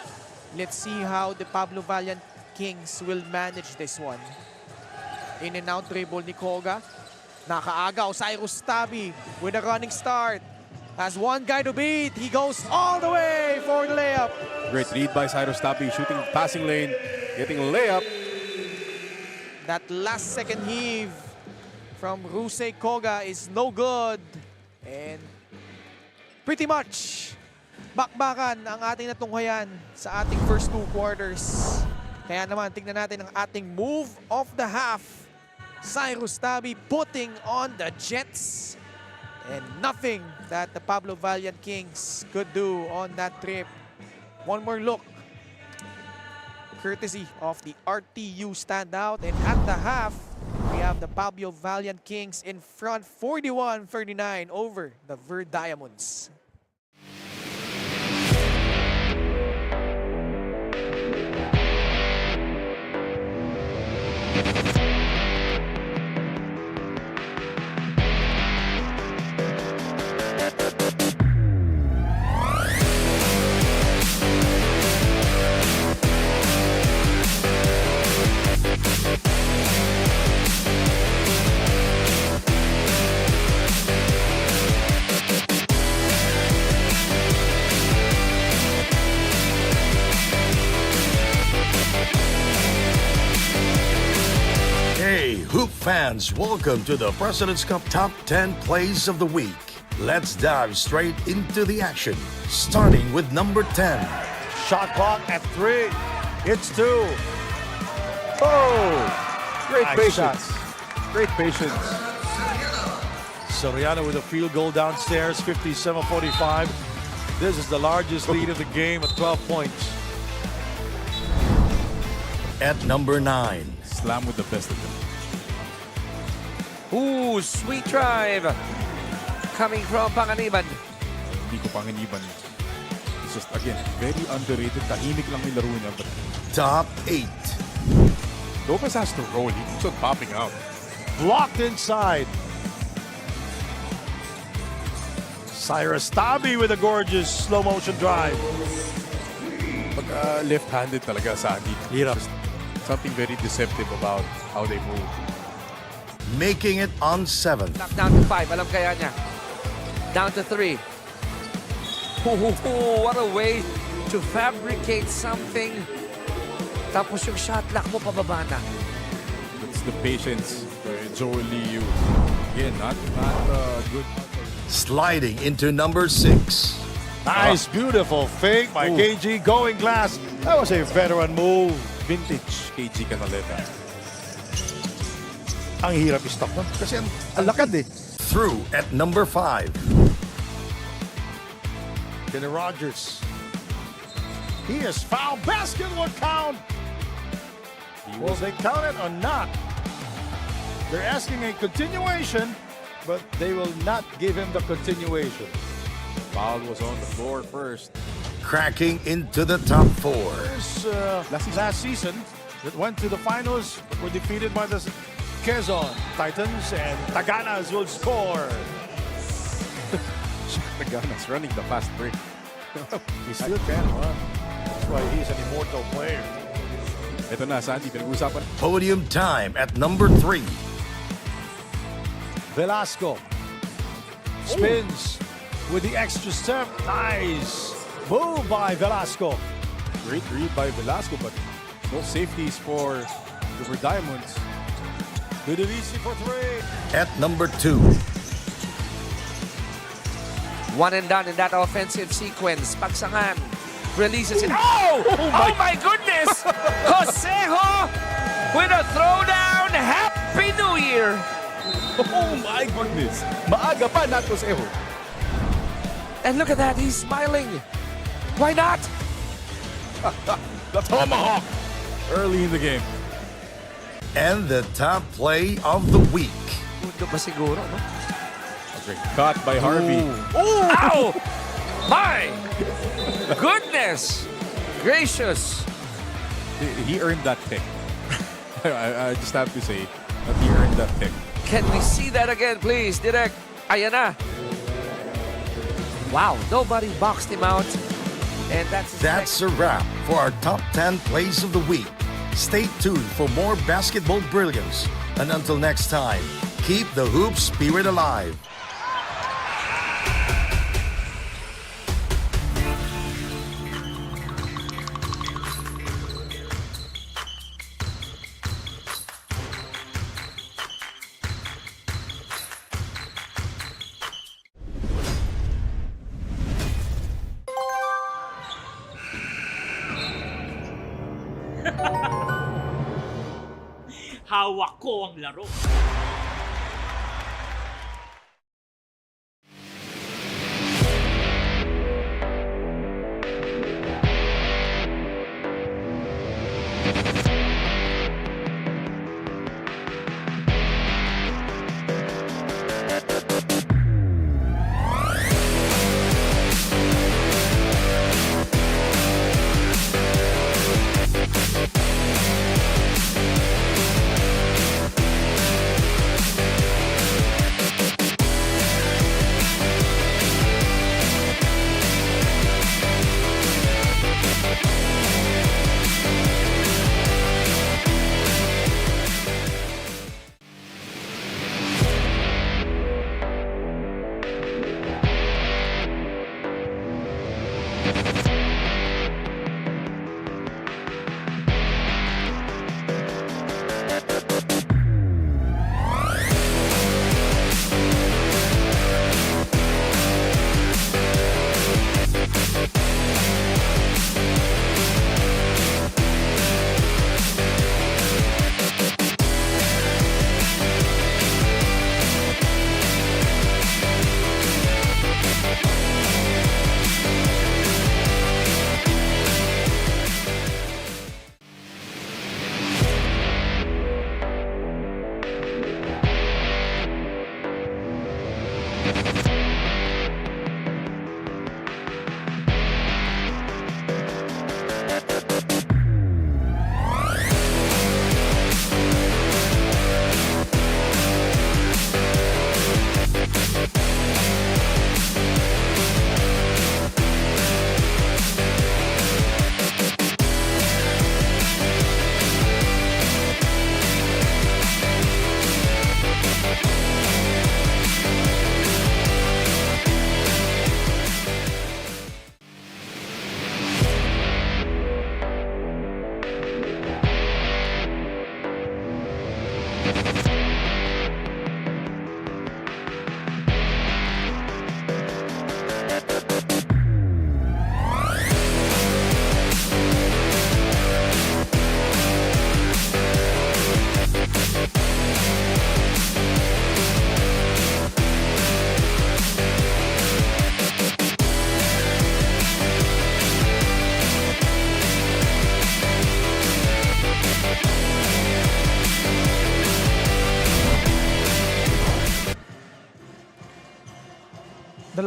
Let's see how the Pablo Valiant Kings will manage this one. In and out dribble ni Koga. Nakaagaw, Cyrus Tabi with a running start. Has one guy to beat. He goes all the way for the layup. Great lead by Cyrus Tabi, shooting passing lane, getting a layup. That last second heave from Rusey Koga is no good. And pretty much bakbakan ang ating natunghayan sa ating first 2 quarters. Kaya naman, tingnan natin ang ating move of the half. Cyrus Tabi putting on the Jets. And nothing that the Pablo Valiant Kings could do on that trip. One more look. Courtesy of the RTU standout. And at the half, we have the Pablo Valiant Kings in front 41-39 over the VERDIAMONDS. Hoop fans, welcome to the President's Cup Top 10 Plays of the Week. Let's dive straight into the action, starting with number 10. Shot clock at 3. It's 2. Oh! Great Nice patience. shots. Great patience. Soriano with a field goal downstairs, 57-45. This is the largest lead of the game at 12 points. At number 9. Slam with the best of them. Ooh, sweet drive coming from Panganiban. Hindi ko panginiban. It's just, again, very underrated. Tahimik lang yung laro niya. But Top 8. Lopez has to roll. He keeps on popping out. Blocked inside. Cyrus Tabi with a gorgeous slow motion drive. Pag left-handed talaga Sandy. Hirap. Just something very deceptive about how they move. Making it on 7. Knock down to 5. Alam kaya niya. Down to 3. What a way to fabricate something. Tapos yung shot clock mo pababa na. That's the patience Joel Lee used. Again, not good. Sliding into number 6. Nice, beautiful fake by KG going glass. That was a veteran move. Vintage. KG Canaleta. Ang hirap i-stop nun. Kasi ang lakad eh. Through at number 5. Kenny Rogers. He is foul. Basket will count. Will they count it or not? They're asking a continuation, but they will not give him the continuation. Foul was on the floor first. Cracking into the top 4. There's last season that went to the finals, were defeated by the Quezon Titans, and Taganas will score. Taganas running the fast break. He still can run. That's why he's an immortal player. Ito na, Sandy, pinag-usapan. Podium time at number 3. Velasco spins with the extra step. Nice move by Velasco. Great read by Velasco, but no safeties for the Verdiamonds. Ludovisi for 3. At number 2. One and done in that offensive sequence. Pagsangan releases it. Oh! Oh my goodness! Josejo with a throwdown. Happy New Year! Oh my goodness! Maaga pa, not Josejo. And look at that, he's smiling. Why not? The tomahawk early in the game. And the top play of the week. Mundo pa siguro, no? Great cut by Harvey. Ow! My goodness gracious! He earned that pick. I just have to say that he earned that pick. Can we see that again, please? Direct. Ayan na. Wow, nobody boxed him out. And That's a wrap for our top 10 plays of the week. Stay tuned for more basketball brilliance. And until next time, keep the hoop spirit alive. Hawak ko ang laro.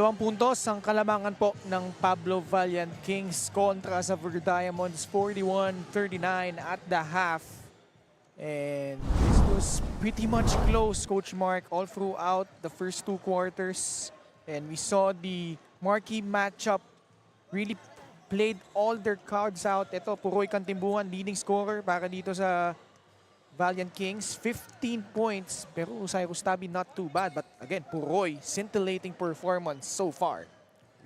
2 puntos ang kalamangan po ng Pablo Valiant Kings kontra sa Verdiamonds, 41-39 at the half. And this was pretty much close, Coach Mark, all throughout the first 2 quarters. And we saw the marquee matchup really played all their cards out. Ito, Puroy Kantimbuhan, leading scorer para dito sa Valiant Kings, 15 points. Pero Cyrus Tabi not too bad. But again, Puroy, scintillating performance so far.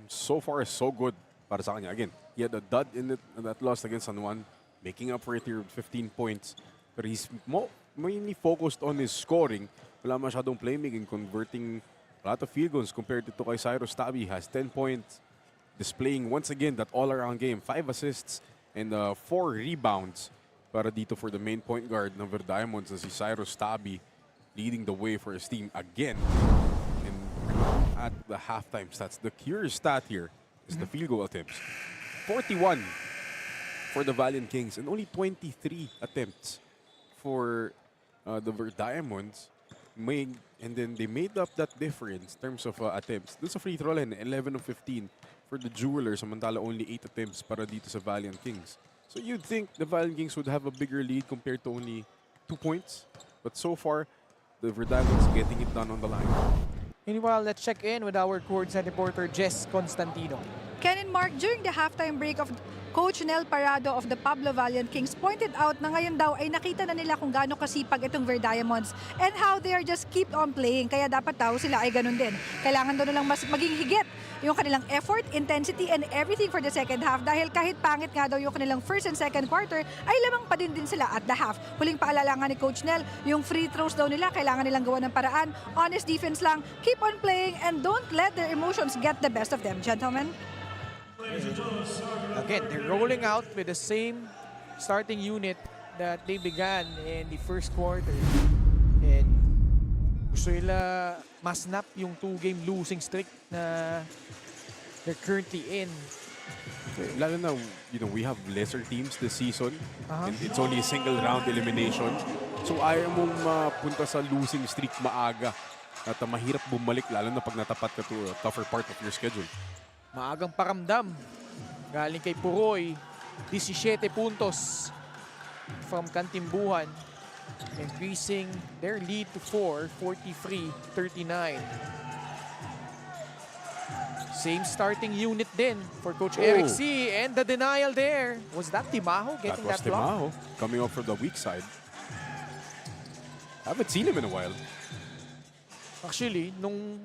So far, so good para sa kanya. Again, he had a dud in that loss against San Juan, making up for it here with 15 points. But he's mainly focused on his scoring. Wala masyadong playmaking, converting a lot of field goals compared to kay Cyrus Tabi. Has 10 points, displaying once again that all-around game. 5 assists and 4 rebounds para dito for the main point guard ng Verdiamonds na si Cyrus Tabi, leading the way for his team again. And at the halftime stats, the curious stat here is the field goal attempts. 41 for the Valiant Kings and only 23 attempts for the Verdiamonds. And then they made up that difference in terms of attempts. Dun sa free throw line, 11 of 15 for the Jewelers, samantala only 8 attempts para dito sa Valiant Kings. So you'd think the Valiant Kings would have a bigger lead compared to only 2 points. But so far, the Verdiamonds getting it done on the line. Meanwhile, let's check in with our courtside reporter, Jess Constantino. Ken and Mark, during the halftime break of Coach Nel Parado of the Pablo Valiant Kings pointed out na ngayon daw ay nakita na nila kung gaano kasipag itong Verdiamonds and how they are just keep on playing. Kaya dapat daw sila ay ganun din. Kailangan daw nilang mas maging higit yung kanilang effort, intensity, and everything for the second half dahil kahit pangit nga daw yung kanilang first and second quarter, ay lamang pa din sila at the half. Huling paalala nga ni Coach Nel, yung free throws daw nila, kailangan nilang gawa ng paraan. Honest defense lang, keep on playing, and don't let their emotions get the best of them, gentlemen. Again, they're rolling out with the same starting unit that they began in the first quarter. And gusto nila masnap yung 2-game losing streak na they're currently in. Lalo na, we have lesser teams this season. And it's only a single round elimination. So ayaw mong mapunta sa losing streak maaga. At mahirap bumalik, lalo na pag natapat ka to a tougher part of your schedule. Maagang paramdam. Galing kay Puroy, 17 puntos from Kantimbuhan, increasing their lead to 4, 43-39. Same starting unit din for Coach Eric C. And the denial there. Was that Timaho getting that block? Timaho coming up from the weak side. I haven't seen him in a while. Actually, nung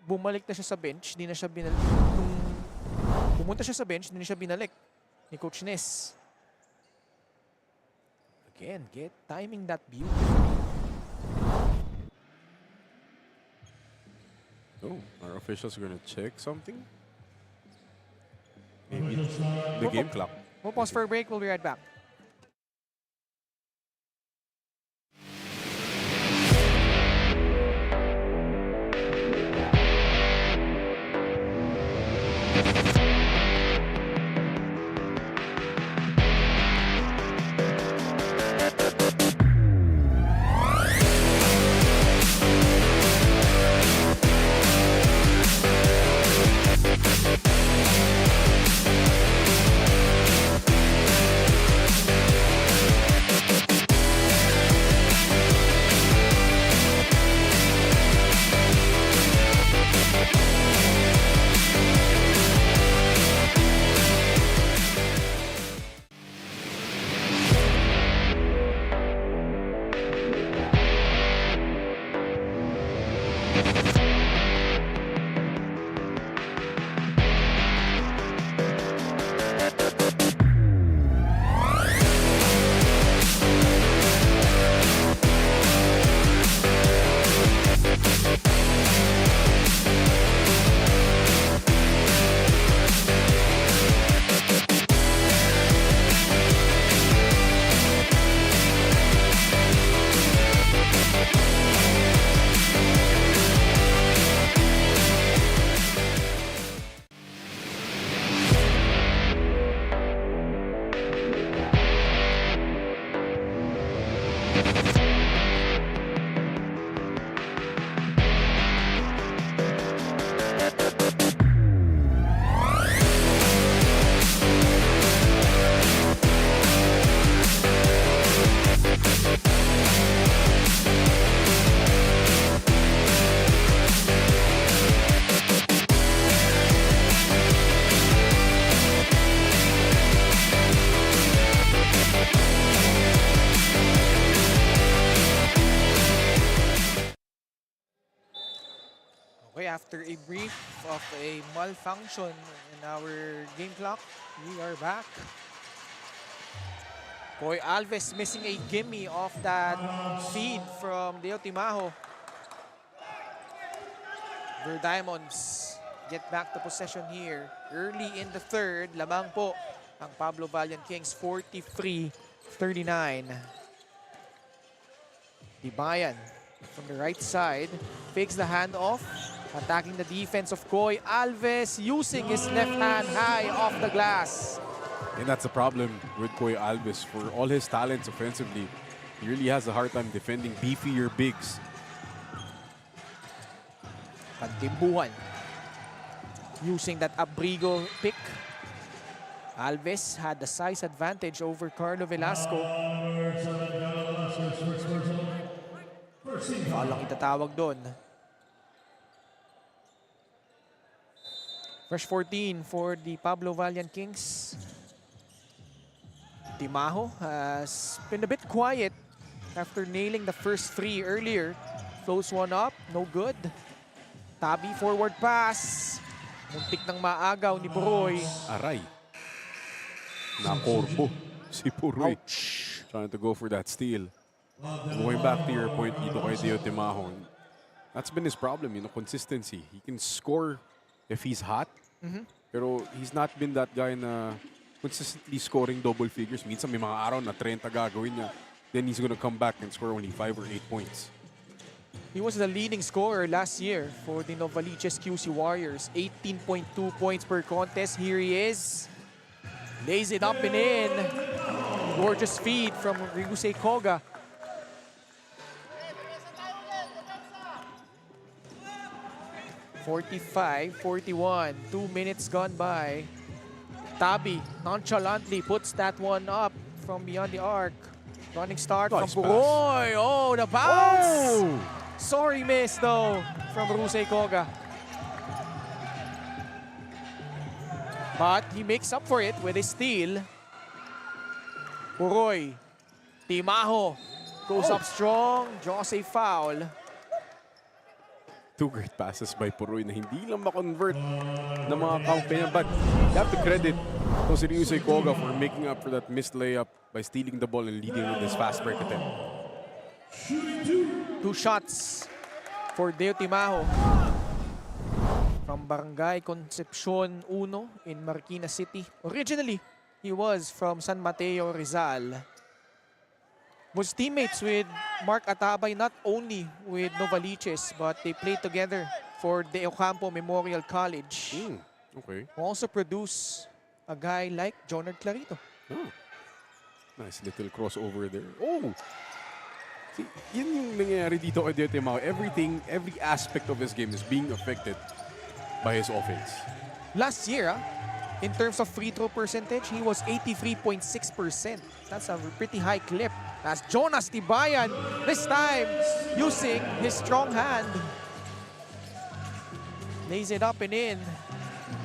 bumalik na siya sa bench, di na siya binalik. Nung pumunta siya sa bench, di na siya binalik ni Coach Ness. Again, timing that beautifully. Oh, our officials are going to check something. Maybe the game clock. We'll pause for a break. We'll be right back. after a brief of a malfunction in our game clock. We are back. Koy Alves missing a gimme off that feed from Deo Timaho. Verdiamonds get back to possession here. Early in the third, lamang po ang Pablo Valiant Kings, 43-39. Tibayan from the right side, fakes the handoff, attacking the defense of Koy Alves, using his left hand high off the glass. And that's a problem with Koy Alves. For all his talents offensively, he really has a hard time defending beefier bigs. Pantimbuhan using that abrigo pick. Alves had the size advantage over Carlo Velasco. Foul ang itatawag doon. Fresh 14 for the Pablo Valiant Kings. Timaho has been a bit quiet after nailing the first three earlier. Close one up, no good. Tabi forward pass. Muntik ng maagaw ni Puroy. Aray. Nakorbo si Puroy. Ouch. Trying to go for that steal. Going back to your point dito kay Deo Timaho, that's been his problem, consistency. He can score if he's hot, pero he's not been that guy na consistently scoring double figures. Minsan may mga araw na 30 gagawin niya. Then he's gonna come back and score only 5 or 8 points. He was the leading scorer last year for the Novaliches QC Warriors. 18.2 points per contest. Here he is. Lays it up and in. Gorgeous feed from Ryusei Koga. (45-41). 2 minutes gone by. Tabi nonchalantly puts that one up from beyond the arc. Running start Nice from pass. Puroy. Oh, the bounce! Sorry miss though from Ryusei Koga. But he makes up for it with a steal. Puroy. Timaho goes up strong, draws a foul. 2 great passes by Puroy na hindi lang ma-convert ng mga kampanya. But you have to credit si Ryusei Koga for making up for that missed layup by stealing the ball and leading with this fast break attempt. 2 shots for Deo Timaho. From Barangay Concepcion 1 in Marikina City. Originally, he was from San Mateo, Rizal. Was teammates with Mark Atabay, not only with Novaliches, but they played together for De Ocampo Memorial College. Okay. Also produce a guy like Jonard Clarito. Oh. Nice little crossover there. Oh! See, yun yung nangyayari dito kay Deo Timaho. Every aspect of his game is being affected by his offense. Last year, in terms of free throw percentage, he was 83.6%. That's a pretty high clip. As Jonas Tibayan, this time using his strong hand. Lays it up and in.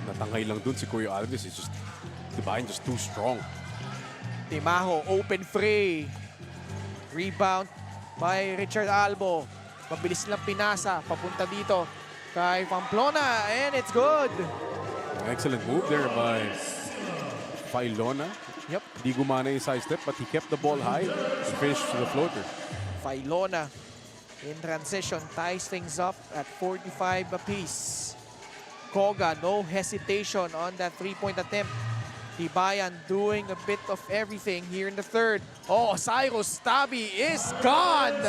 Natangay lang dun si Koy Alves. It's just, Tibayan just too strong. Timaho, open free. Rebound by Richard Albo. Mabilis lang pinasa, papunta dito kay Pamplona, and it's good. Excellent move there by Filona. Yep. Di gumana yung side step, but he kept the ball high and finished to the floater. Filona in transition ties things up at 45 apiece. Koga, no hesitation on that three-point attempt. Tibayan doing a bit of everything here in the third. Oh, Cyrus Tabi is gone!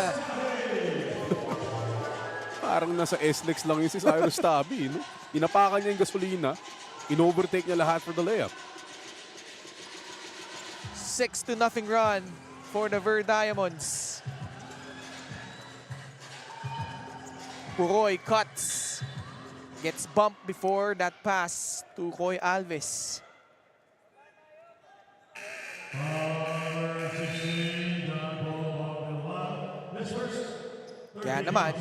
Parang nasa SLEX lang yun si Cyrus Tabi. No? Inapakan niya yung gasolina, in-overtake niya lahat for the layup. 6-0 run for the Verdiamonds. Puroy cuts. Gets bumped before that pass to Koy Alves. Kaya naman,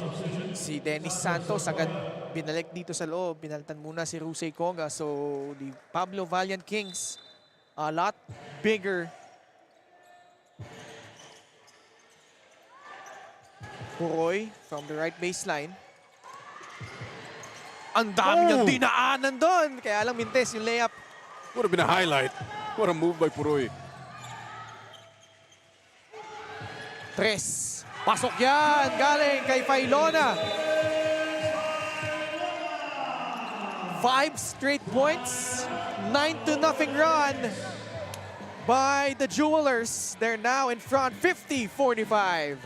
si Dennis Santos agad binalik dito sa loob. Binaltan muna si Ryusei Koga. So, the Pablo Valiant Kings, a lot bigger. Puroy from the right baseline. Ang dami niyang Oh! dinaanan doon. Kaya lang mintes yung layup. Would have been a highlight. What a move by Puroy. Tres. Pasok yan. Galing kay Filona. 5 straight points. 9-0 run by the Jewelers. They're now in front 50-45.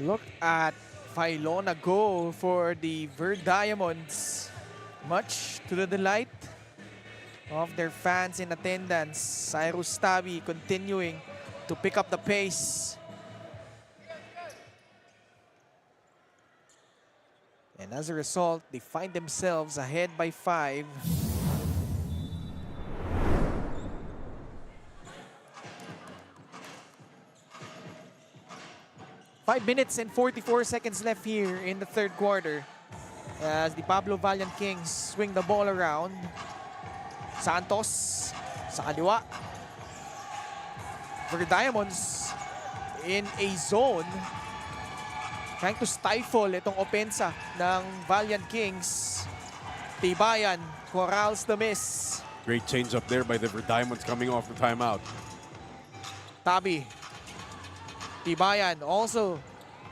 Look at Filona go for the Verdiamonds. Much to the delight of their fans in attendance. Cyrus Tabi continuing to pick up the pace. And as a result, they find themselves ahead by 5. Five minutes and 44 seconds left here in the third quarter as the Pablo Valiant Kings swing the ball around. Santos sa kaliwa. Verdiamonds in a zone trying to stifle itong opensa ng Valiant Kings. Tibayan corrals the miss. Great change up there by the Verdiamonds coming off the timeout. Tabi. Tibayan also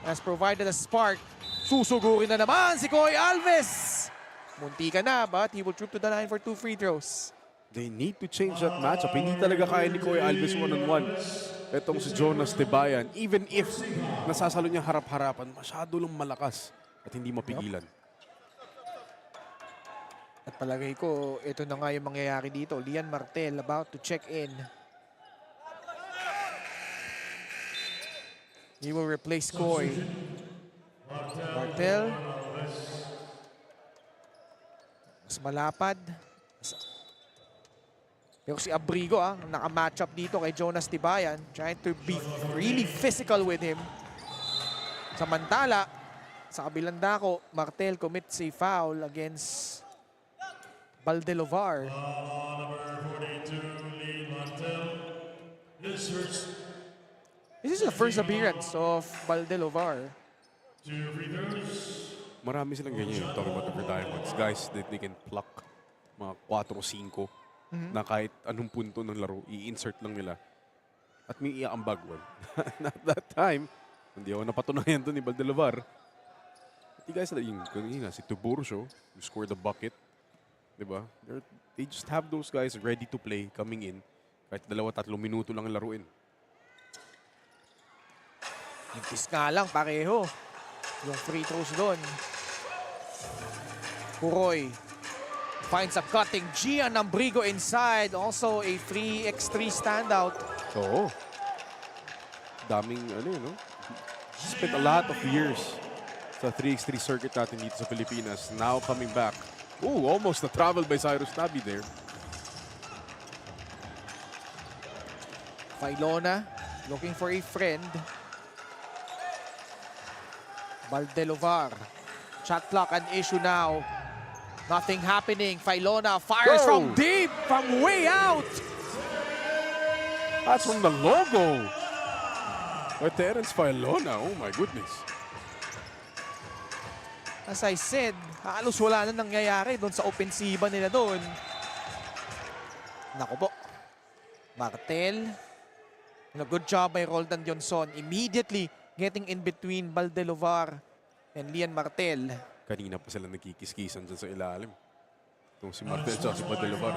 has provided a spark. Susugurin na naman si Coy Alves. Munti ka na, but he will troop to the line for 2 free throws. They need to change that matchup. Hindi talaga kaya ni Coy Alves one-on-one. Etong si Jonas Tibayan, even if nasasalo niya harap-harapan, masyado lang malakas at hindi mapigilan. At palagay ko, ito na nga yung mangyayari dito. Lian Martel about to check in. He will replace Coy. Martel. Mas malapad. Pero si Abrigo, naka-match up dito kay Jonas Tibayan. Trying to be really physical with him. Samantala, sa kabilang dako, Martel commits a foul against Valdelovar. This is the first appearance of Valdelovar. Marami silang ganyan, talking about the Verdiamonds. Guys that they can pluck mga 4 o 5 na kahit anong punto ng laro, i-insert lang nila. At may iaambag. At that time, hindi ako napatunayan to ni Valdelovar. At you guys, yung kanina, si Tuburcio, who scored the bucket. Diba? They just have those guys ready to play, coming in. Kahit 2-3 minuto lang ang laruin. Impis nga lang, pareho. Yung free throws doon. Puroy finds a cutting Gian Ambrigo inside. Also a free X3 standout. Oo. Daming, no? Spent a lot of years sa 3x3 circuit natin dito sa Pilipinas. Now coming back. Ooh, almost na travel by Cyrus Tabi there. Filona looking for a friend. Valdelovar. Shot clock an issue now. Nothing happening. Filona fires from deep, from way out. That's from the logo. By Terence Filona. Oh my goodness. As I said, halos wala na nangyayari doon sa opensiba nila doon. Naku po. Martel. A good job by Roldan Johnson. Immediately getting in between Valdelovar and Lian Martel. Kanina pa sila nagkikiskisan dyan sa ilalim. Itong si Martel at si Valdelovar.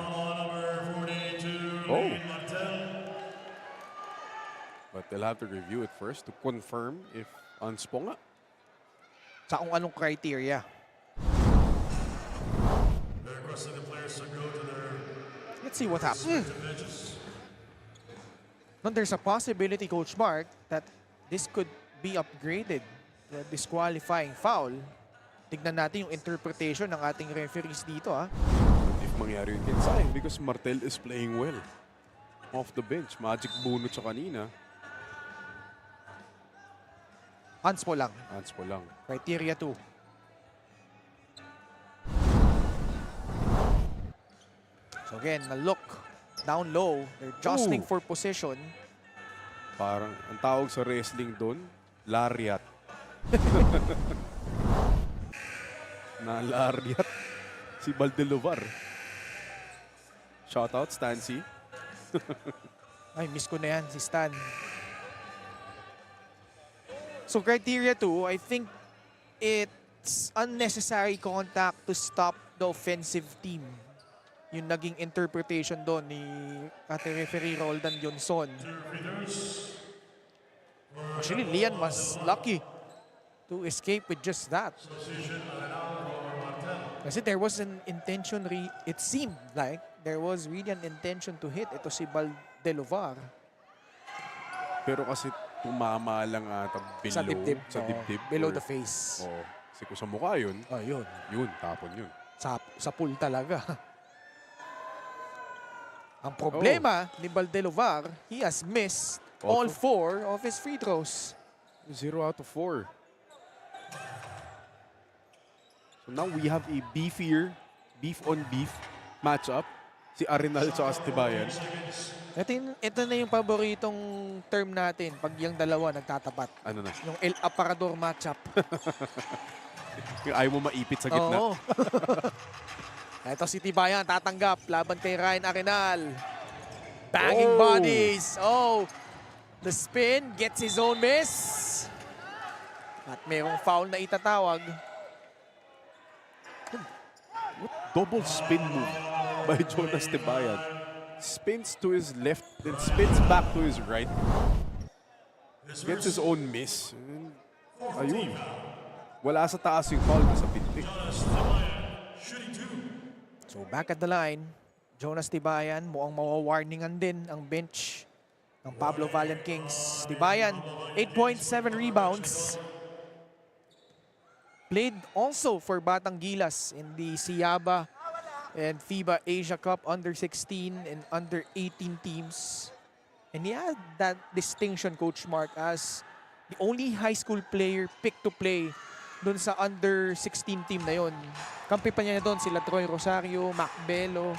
Oh! But they'll have to review it first to confirm if unspo nga. Sa kung anong criteria. They're requesting the players to go to their Let's see what happens. Now, there's a possibility, Coach Mark, that this could be upgraded to a disqualifying foul. Tignan natin yung interpretation ng ating referees dito, ha? If mangyari yun kay Sayang, because Martel is playing well. Off the bench. Magic bunot sa kanina. Hands po lang. Hands po lang. Criteria 2. So again, a look down low. They're jostling Ooh. for position. Parang, ang tawag sa wrestling doon, lariat. Na lariat. Si Valdelovar. Shoutout, Stancy. Ay, miss ko na yan, si Stan. So criteria 2, I think it's unnecessary contact to stop the offensive team. Yung naging interpretation doon ni referee Roldan Johnson. Actually, Lian was lucky to escape with just that. Kasi there was an intention, it seemed like there was really an intention to hit ito si Valdelovar. Pero kasi tumama lang ata below. Sa dibdib. Sa dibdib. Below or- the face. Oo. Kasi kung sa mukha yun, Yun. yun, tapon yun. Sa pool talaga. Ang problema ni Valdelovar, he has missed all 4 of his free throws. 0 out of 4. So now we have a beefier, beef on beef matchup. Si Arenal sa Tibayan. Ito na yung paboritong term natin pag yung dalawa nagtatapat. Ano na? Yung El Aparador matchup. Yung ayaw mo maipit sa gitna. Oo. Ito si Tibayan tatanggap laban kay Ryan Arenal. Banging bodies. Oh, the spin gets his own miss. At mayroong foul na itatawag. Double spin move by Jonas Tibayan. Spins to his left, then spins back to his right. Gets his own miss. And, ayun. Wala sa taas yung foul, nasa pinti. So back at the line, Jonas Tibayan, mukhang mawawarningan din ang bench ng Pablo Valiant Kings. Tibayan, 8.7 rebounds. Played also for Batang Gilas in the Siaba and FIBA Asia Cup under-16 and under-18 teams. And he had that distinction, Coach Mark, as the only high school player picked to play doon sa under-16 team na yon. Kampi pa niya doon sila Troy Rosario, Mac Bello.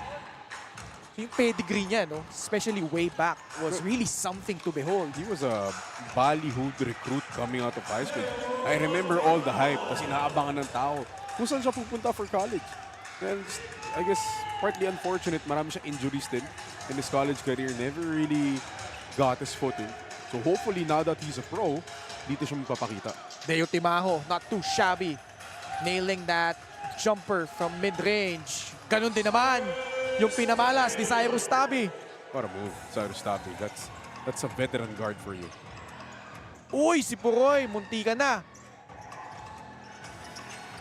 Yung pedigree niya, no? Especially way back, was really something to behold. He was a ballyhooed recruit coming out of high school. I remember all the hype kasi inaabangan ng tao kung saan siya pupunta for college. And I guess partly unfortunate, marami siyang injuries din in his college career. Never really got his footing. So hopefully now that he's a pro, dito siya magpapakita. Deo Timajo, not too shabby. Nailing that jumper from mid-range. Ganun din naman yung pinamalas ni Cyrus Tabi. What a move, Cyrus Tabi. That's a veteran guard for you. Uy, si Puroy, munti ka na.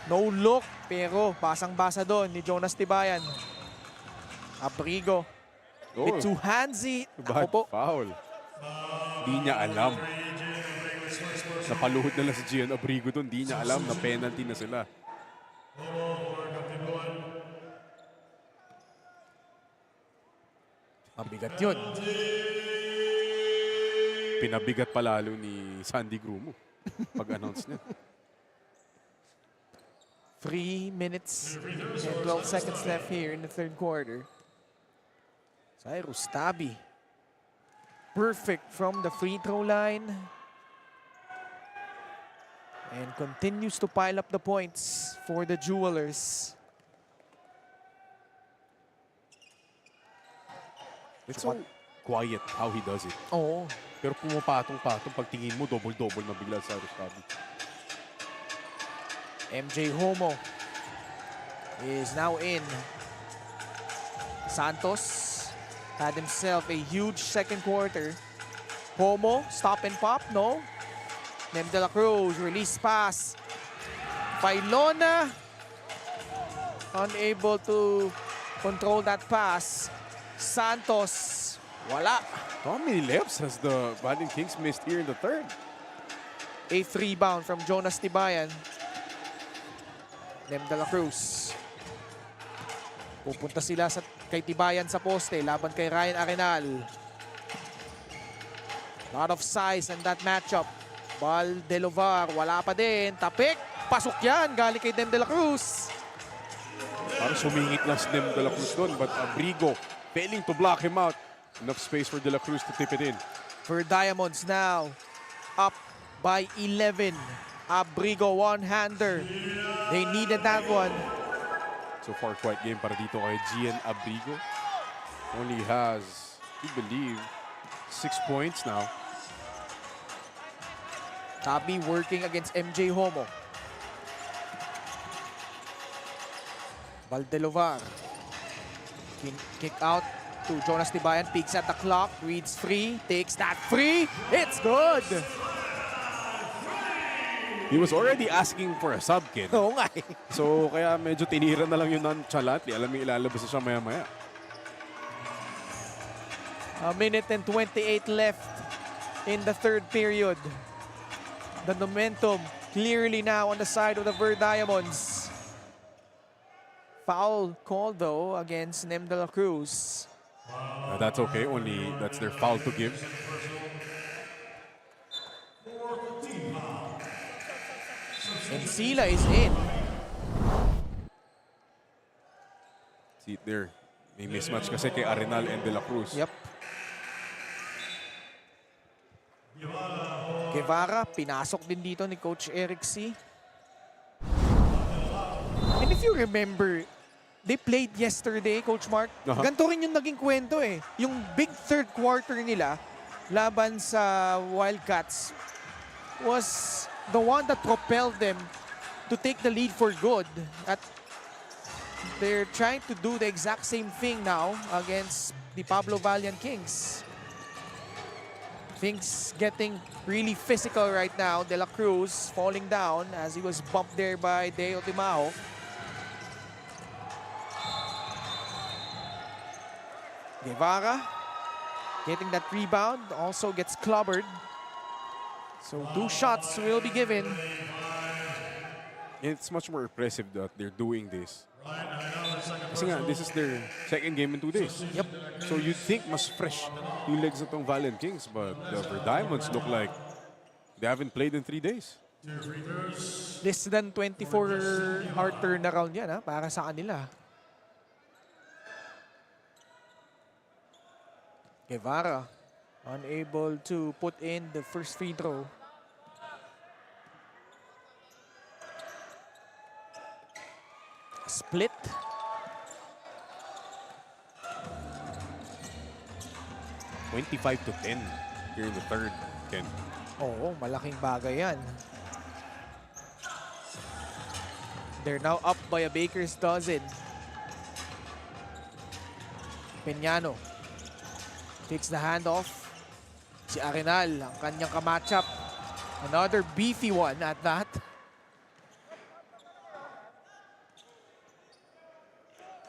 No look, pero basang-basa doon ni Jonas Tibayan. Abrigo. With two handsy. Bad foul. Di niya alam. Napaluhod na lang si Gian Abrigo doon. Di niya alam na penalty na sila. Mabigat yun. Pinabigat palalo ni Sandy Grumo pag-announce niya. 3 minutes and 12 seconds left here in the third quarter. Cyrus Tabi. Perfect from the free throw line. And continues to pile up the points for the Jewelers. It's so quiet how he does it. Oo. Pero pumapatong-patong, pag tingin mo, double-double na bigla sa Cyrus Tabi. MJ Homo is now in. Santos had himself a huge second quarter. Homo, stop and pop, no? Nem de la Cruz, release pass. Filona, unable to control that pass. Santos, wala. How many layups has the Valiant Kings missed here in the third? 8th rebound from Jonas Tibayan. Nem de la Cruz. Pupunta sila kay Tibayan sa poste, laban kay Ryan Arenal. Lot of size in that matchup. Bal de Lovar, wala pa din. Tapik, pasok yan, galing kay Dem de la Cruz. Parang sumingit lang si Dem de la Cruz doon, but Abrigo failing to block him out. Enough space for De La Cruz to tip it in. VERDIAMONDS now up by 11. Abrigo one-hander. They needed that one. So far, quite game para dito kay Gian Abrigo. Only has, I believe, 6 points now. Tabi working against MJ Homo. Valdelovar. Kick out to Jonas Tibayan. Peeks at the clock. Reads free. Takes that free. It's good. He was already asking for a sub, kid. Oo nga eh. So, kaya medyo tinira na lang yung nonchalantly. Alam mo, ilalabas na siya maya-maya. A minute and 28 left in the third period. The momentum clearly now on the side of the VERDIAMONDS. Foul call though against Nem de la Cruz. That's okay. Only that's their foul to give. Encila is in. See it there. May mismatch kasi kay Arenal and De La Cruz. Yep. Guevara, pinasok din dito ni Coach Eric C. And if you remember, they played yesterday, Coach Mark. Ganito rin yung naging kwento eh. Yung big third quarter nila laban sa Wildcats was the one that propelled them to take the lead for good. At they're trying to do the exact same thing now against the Pablo Valiant Kings. Things getting really physical right now. De La Cruz falling down as he was bumped there by Deo Timao. Guevara getting that rebound, also gets clobbered. So 2 shots will be given. It's much more impressive that they're doing this. Kasi nga, this is their second game in 2 days. Yep. So you'd think mas fresh yung legs na tong Valiant Kings, but the VERDIAMONDS look like they haven't played in 3 days. Less than 24-hour turnaround yan para sa kanila. Guevara unable to put in the first free throw. Split. $25-10 here in the third, Ken. Oo, malaking bagay yan. They're now up by a baker's dozen. Peñano takes the handoff. Si Arenal, ang kanyang kamatchup. Another beefy one at that.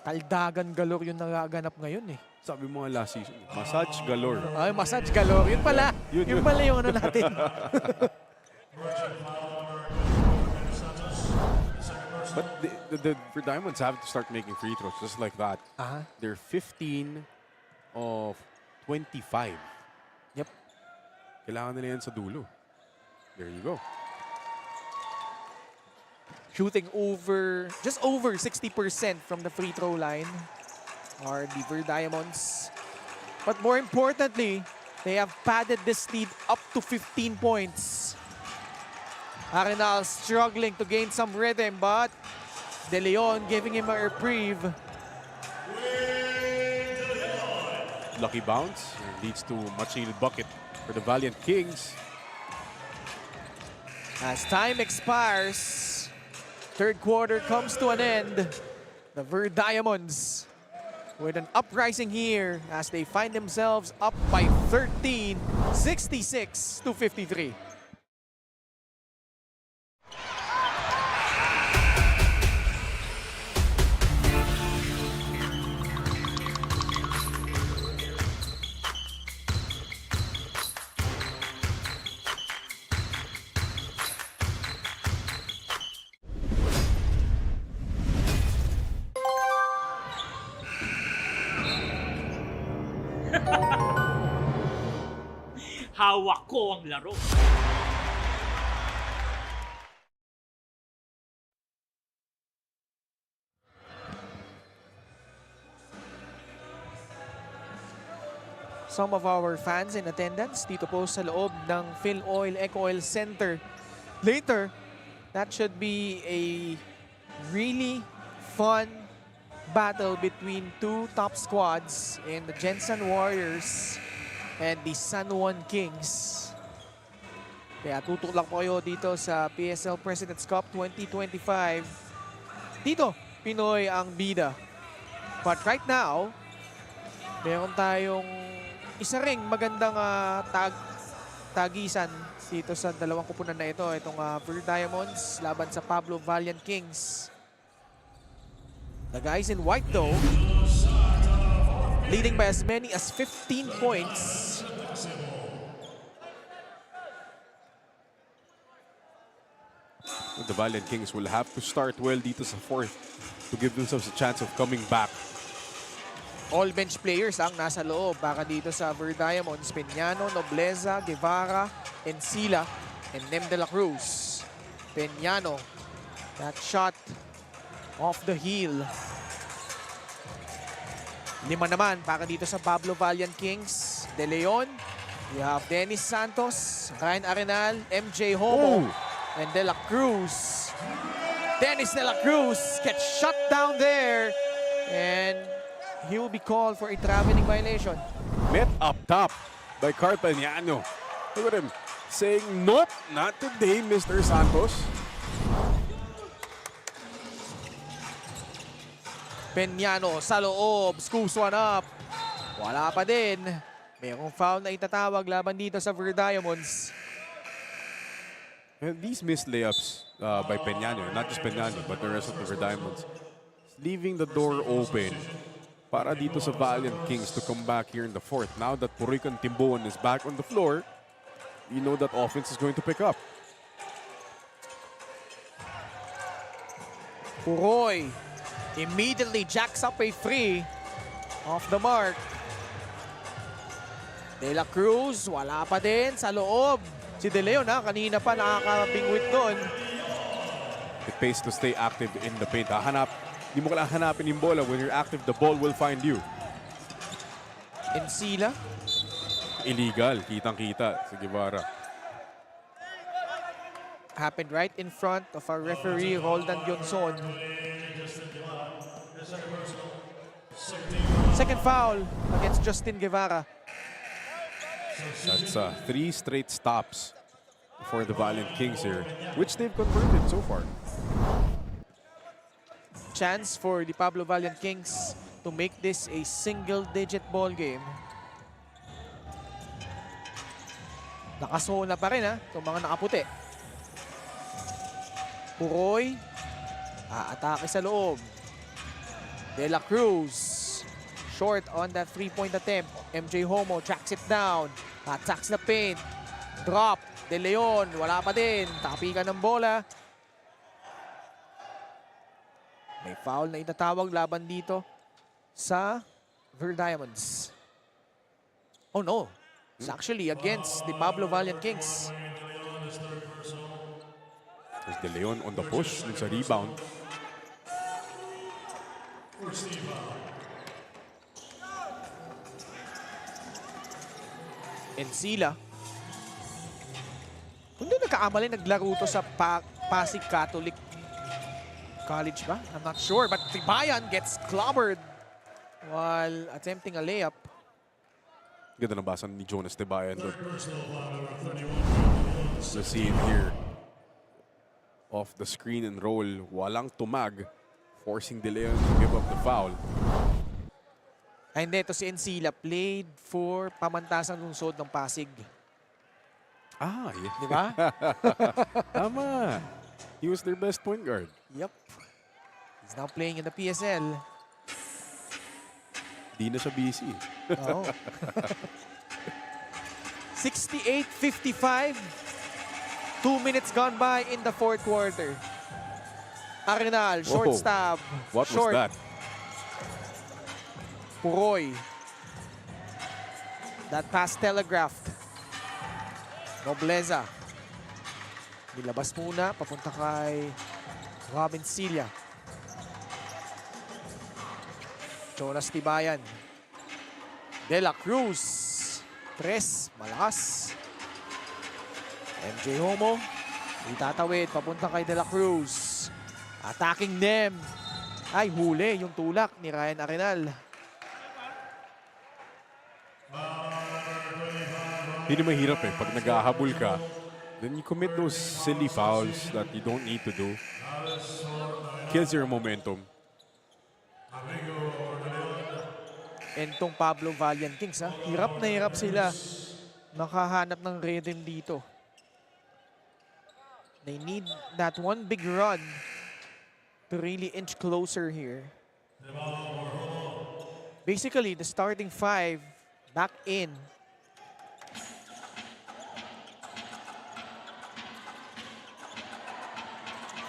Kaldagan galore yung nagaganap ngayon eh. Sabi mo nga last season, massage galore. Ay, massage galore. Yun pala. Yun pala yung ano natin. But the VERDIAMONDS have to start making free throws just like that. They're 15 of 25. Yep. Kailangan nila yan sa dulo. There you go. Shooting just over 60% from the free throw line are the VERDIAMONDS. But more importantly, they have padded this lead up to 15 points. Arenal struggling to gain some rhythm, but De Leon giving him a reprieve. Lucky bounce leads to much needed bucket for the Valiant Kings. As time expires, third quarter comes to an end. The VERDIAMONDS with an uprising here as they find themselves up by 13, 66-53. hawak ko ang laro. Some of our fans in attendance dito po sa loob ng FILOIL ECOOIL Center. Later, that should be a really fun battle between two top squads in the Jensen Warriors and the San Juan Kings. Kaya tutok lang po kayo dito sa PSL President's Cup 2025. Dito, Pinoy ang bida. But right now, meron tayong isa ring magandang tagisan dito sa dalawang kupunan na ito. Itong VERDIAMONDS laban sa Pablo Valiant Kings. The guys in white though, leading by as many as 15 points. The Valiant Kings will have to start well dito sa fourth to give themselves a chance of coming back. All bench players ang nasa loob para dito sa VERDIAMONDS. Peñano, Nobleza, Guevara, Encila, and Nem de la Cruz. Peñano, that shot off the heel. 5 naman para dito sa Pablo Valiant Kings. De Leon, you have Dennis Santos, Ryan Arenal, MJ Homo, and De La Cruz. Dennis De La Cruz gets shut down there, and he will be called for a traveling violation. Met up top by Carpeñano. Look at him saying, nope, not today, Mr. Santos. Peñano sa loob, scoops one up. Wala pa din. Mayroong foul na itatawag laban dito sa VERDIAMONDS. And these missed layups by Peñano, not just Peñano, but the rest of the VERDIAMONDS, leaving the door open para dito sa Valiant Kings to come back here in the fourth. Now that Purican Timbuan is back on the floor, you know that offense is going to pick up. Puroy immediately jacks up a free off the mark. De La Cruz, wala pa din sa loob. Si De Leon kanina pa nakakabingwit doon. It pays to stay active in the paint. Hindi mo kailangan hanapin yung bola. When you're active, the ball will find you. Encila. Illegal. Kitang-kita si Guevara. Happened right in front of our referee, Roldan Yonson. Second foul against Justin Guevara. That's 3 straight stops for the Valiant Kings here, which they've converted so far. Chance for the Pablo Valiant Kings to make this a single-digit ball game. Nakasona pa rin itong mga nakaputi. Puroy, atake sa loob. De La Cruz, short on that three-point attempt. MJ Homo tracks it down. Attacks the paint. Drop. De Leon, wala pa din. Takapikan ng bola. May foul na itatawag laban dito sa VERDIAMONDS. Oh no, it's actually against the Pablo Valiant Kings. There's De Leon on the push dun sa rebound. Encila. Kung di nagkakamali, naglaro to sa Pasig Catholic College ba? I'm not sure, but Tibayan gets clobbered while attempting a layup. Ganda nabasan ni Jonas Tibayan doon. Let's see it here. Off the screen and roll, walang tumag, forcing De Leon to give up the foul. Ay hindi, ito si Encila played for Pamantasan Lungsod ng Pasig. Yeah. Di ba? Tama. He was their best point guard. Yep. He's now playing in the PSL. Di na siya busy. Oh. 68-55. 2 minutes gone by in the fourth quarter. Arenal, short Whoa. stab. What short. was that? Puroy. That pass telegraphed. Nobleza. Nilabas muna, papunta kay Robin Cilia. Jonas Tibayan. De La Cruz. Tres, malakas. MJ Homo. Itatawid, papunta kay De La Cruz. Attacking them. Ay, huli yung tulak ni Ryan Arenal. Hindi mahirap eh. Pag nag-ahabol ka, then you commit those silly fouls that you don't need to do. Kills your momentum. And tong Pablo Valiant Kings, ha? Hirap na hirap sila makahanap ng rhythm dito. They need that one big run to really inch closer here. Basically, the starting five back in.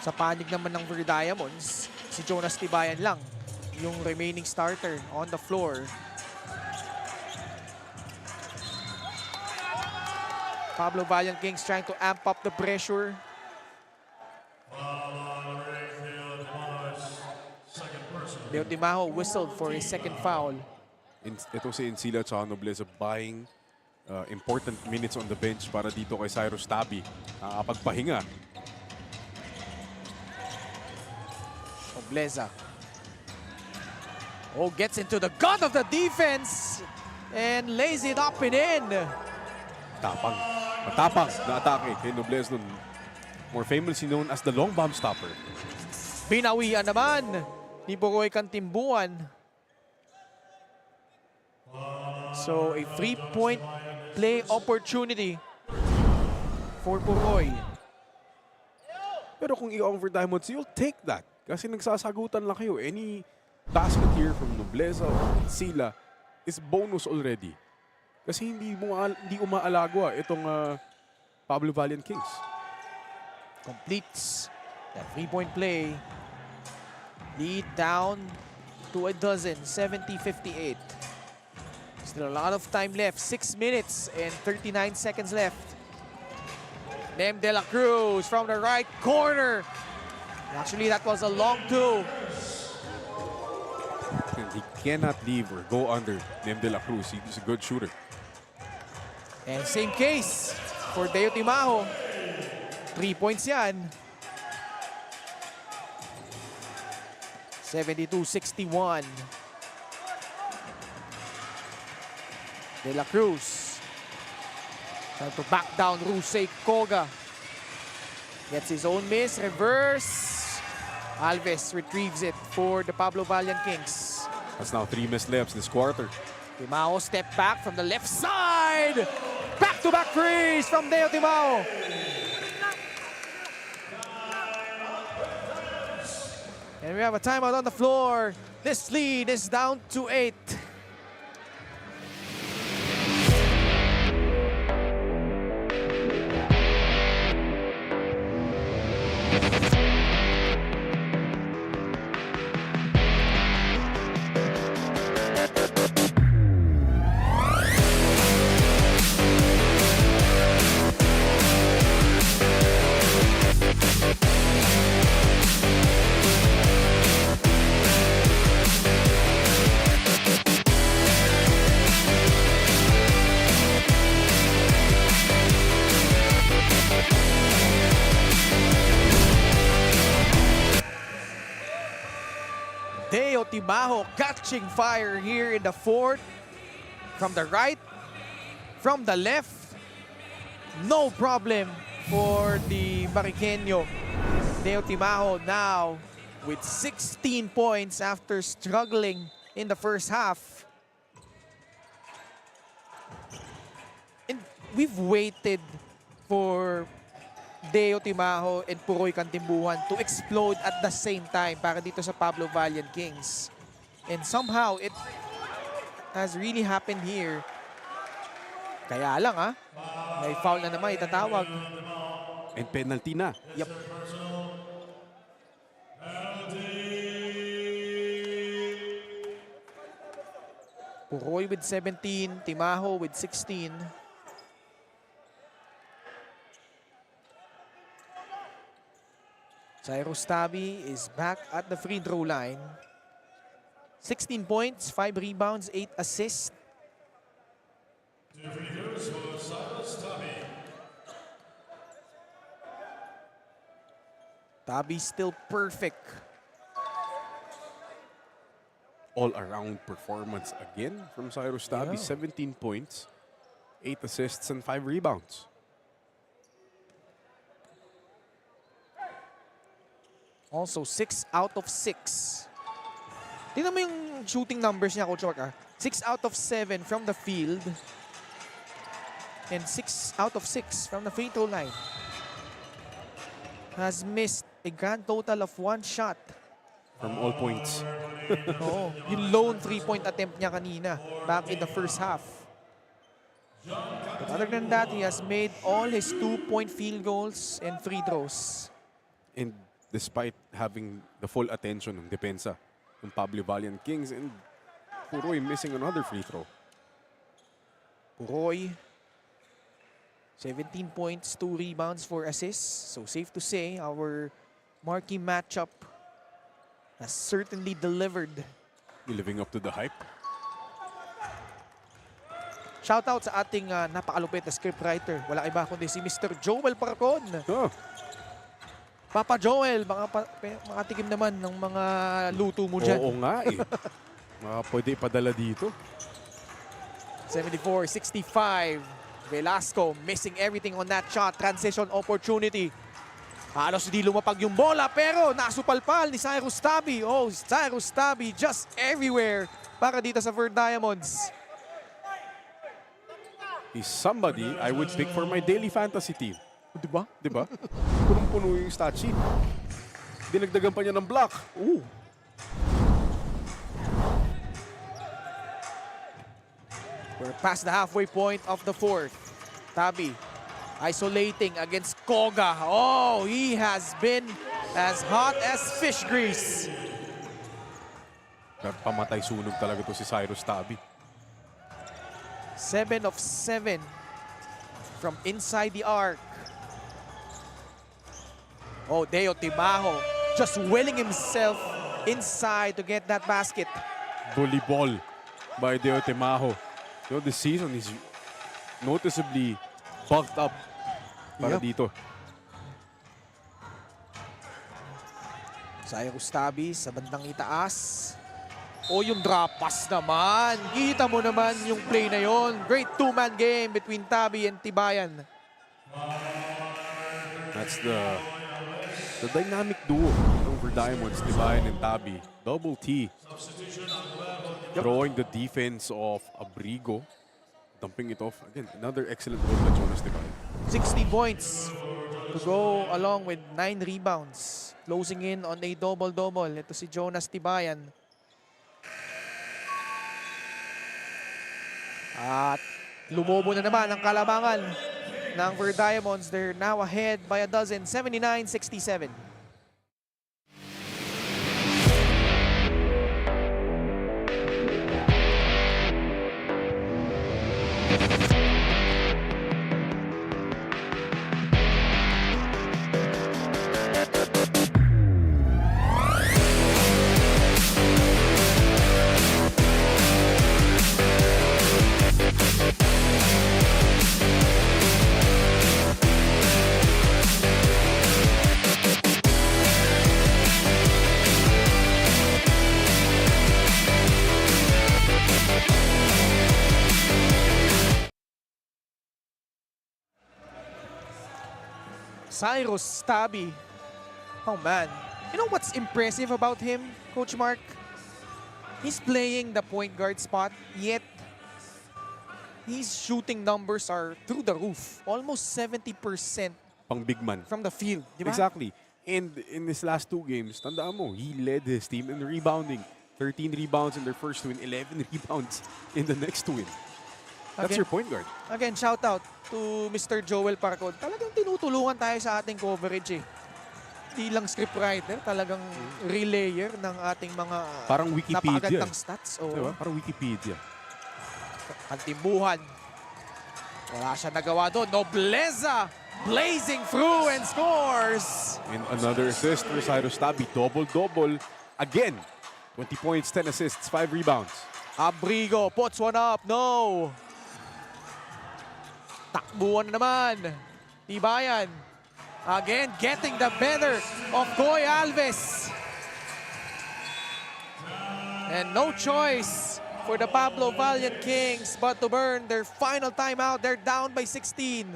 Sa panig naman ng Verdiamonds, si Jonas Tibayan lang yung remaining starter on the floor. Pablo Valiant Kings trying to amp up the pressure. Leo Timaho whistled for his second foul. Ito si Encila at Nobleza buying important minutes on the bench para dito kay Cyrus Tabi. Nakakapagpahinga. Nobleza. Oh, gets into the gut of the defense and lays it up and in. Tapang. Matapang na atake kay Nobleza nun. More famously known as the long bomb stopper. Binawian naman ni Puroy Kantimbuan. So, a 3-point play opportunity for Puroy. Pero kung ikaw ang Verdiamonds, you'll take that. Kasi nagsasagutan lang kayo. Any basket here from Nobleza or Sila is bonus already. Kasi hindi umaalagwa itong Pablo Valiant Kings. Completes that 3-point play. Lead down to a dozen, 70-58. Still a lot of time left, 6 minutes and 39 seconds left. Nem De La Cruz from the right corner. Actually, that was a long two. And he cannot leave or go under Nem De La Cruz. He's a good shooter. And same case for Deo Timaho. 3 points yan. 72-61. De La Cruz trying to back down Rusey Koga. Gets his own miss, reverse. Alves retrieves it for the Pablo Valiant Kings. That's now 3 missed layups this quarter. Timaho step back from the left side. Back-to-back freeze from Deo Timaho. And we have a timeout on the floor. This lead is down to 8. Deo Timaho catching fire here in the fourth. From the right, from the left. No problem for the Mariqueño. Deo Timaho now with 16 points after struggling in the first half. And we've waited for Deo Timaho and Puroy Kantimbuhan to explode at the same time para dito sa Pablo Valiant Kings. And somehow, it has really happened here. Kaya lang may foul na naman itatawag. And penalty na. Yep. Puroy with 17, Timaho with 16. Cyrus Tabi is back at the free throw line. 16 points, 5 rebounds, 8 assists. Tabi still perfect. All-around performance again from Cyrus Tabi. Yeah. 17 points, 8 assists, and 5 rebounds. Also, 6 out of 6. Tingnan mo yung shooting numbers niya, Coach Ork. 6 out of 7 from the field. And 6 out of 6 from the free throw line. Has missed a grand total of 1 shot. From all points. Oo, yung lone 3-point attempt niya kanina back in the first half. But other than that, he has made all his 2-point field goals and free throws. And despite having the full attention ng depensa ng Pablo Valiant Kings, and Puroy missing another free throw. Puroy, 17 points, 2 rebounds, 4 assists. So safe to say, our marquee matchup has certainly delivered. Living up to the hype. Shoutout sa ating napakalupit na scriptwriter. Wala iba kundi si Mr. Joel Paracon. Oh, Papa Joel, makatikim naman ng mga luto mo dyan. oo nga eh. Pwede ipadala dito. 74-65. Velasco missing everything on that shot. Transition opportunity. Halos di lumapag yung bola pero nasupalpal ni Cyrus Tabi. Oh, Cyrus Tabi just everywhere para dito sa VERDIAMONDS. He's somebody I would pick for my daily fantasy team. Diba? Diba? Punong-puno yung stat sheet. Dinagdagan pa niya ng block. Ooh. We're past the halfway point of the fourth. Tabi isolating against Koga. Oh, he has been as hot as fish grease. Pamatay sunog talaga to si Cyrus Tabi. 7 of 7 from inside the arc. Oh, Deo Timajo just willing himself inside to get that basket. Bully ball by Deo Timajo. You know, this season is noticeably bugged up para dito. Cyrus Tabi sa bandang itaas. O yung drop pass naman. Kita mo naman yung play na yon. Great two-man game between Tabi and Tibayan. That's the dynamic duo ng VERDIAMONDS, Tibayan and Tabi. Double T. Throwing the defense of Abrigo. Dumping it off. Again, another excellent goal by Jonas Tibayan. 60 points to go along with 9 rebounds. Closing in on a double-double. Ito si Jonas Tibayan. At lumobo na naman ang kalabangan ng VERDIAMONDS. They're now ahead by a dozen, 79-67. Cyrus Tabi. Oh man. You know what's impressive about him, Coach Mark? He's playing the point guard spot, yet his shooting numbers are through the roof. Almost 70% Pang big man. from the field. Di ba? Exactly. And in his last 2 games, tandaan mo, he led his team in rebounding. 13 rebounds in their first win, 11 rebounds in the next win. That's Again, your point guard. Again, shout out to Mr. Joel Paracon. Talagang tinutulungan tayo sa ating coverage eh. Hindi lang scriptwriter, talagang relayer ng ating mga Parang Wikipedia. napakagandang stats. Oo. Diba? Parang Wikipedia. Kantimbuhan. Wala siya nagawa doon. Nobleza blazing through and scores. And another assist for Cyrus Tabi. Double-double again. 20 points, 10 assists, 5 rebounds. Abrigo puts one up. No. Takbuhan na naman. Tibayan. Again, getting the better of Koy Alves. And no choice for the Pablo Valiant Kings but to burn their final timeout. They're down by 16.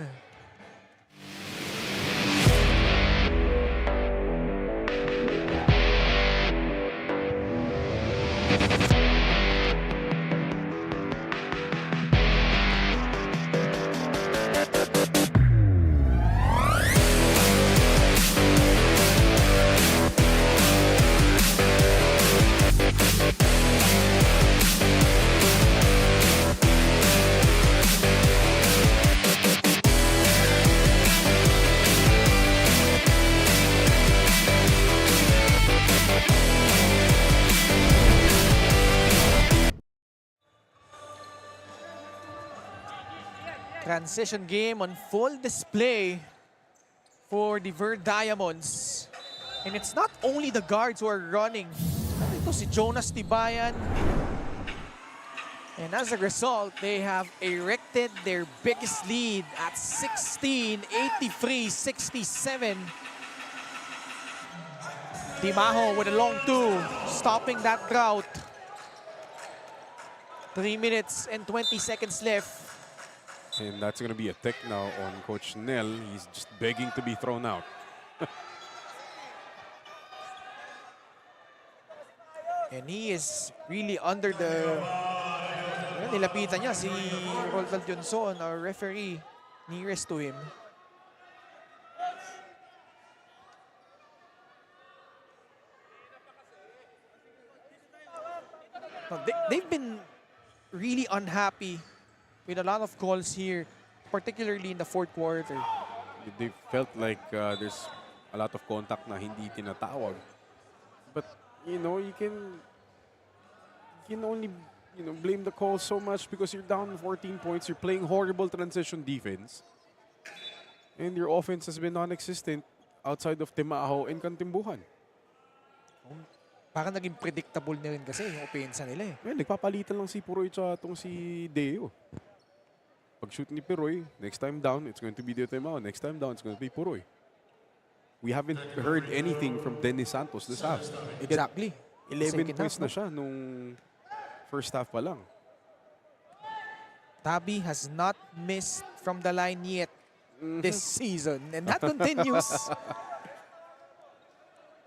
Transition game on full display for the Verdiamonds. And it's not only the guards who are running. Ito si Jonas Tibayan. And as a result, they have erected their biggest lead at 16, 83-67. Timaho with a long two, stopping that drought. 3 minutes and 20 seconds left. And that's going to be a tick now on Coach Nel. He's just begging to be thrown out. And he is really under the... Nilapitan niya si Roldal Johnson, our referee, nearest to him. They've been really unhappy with a lot of calls here, particularly in the fourth quarter. They felt like there's a lot of contact na hindi tinatawag. But, you know, you can only, blame the call so much because you're down 14 points, you're playing horrible transition defense, and your offense has been non-existent outside of Timaho and Kantimbuhan. Parang naging predictable na rin kasi yung opensa nila eh. Nagpapalitan lang si Puroy at itong si Deo. Pag-shoot ni Puroy, next time down, it's going to be Deo Timaho. Next time down, it's going to be Puroy. We haven't heard anything from Dennis Santos this half. Exactly. 11 points na siya nung first half pa lang. Tabi has not missed from the line yet this season. And that continues.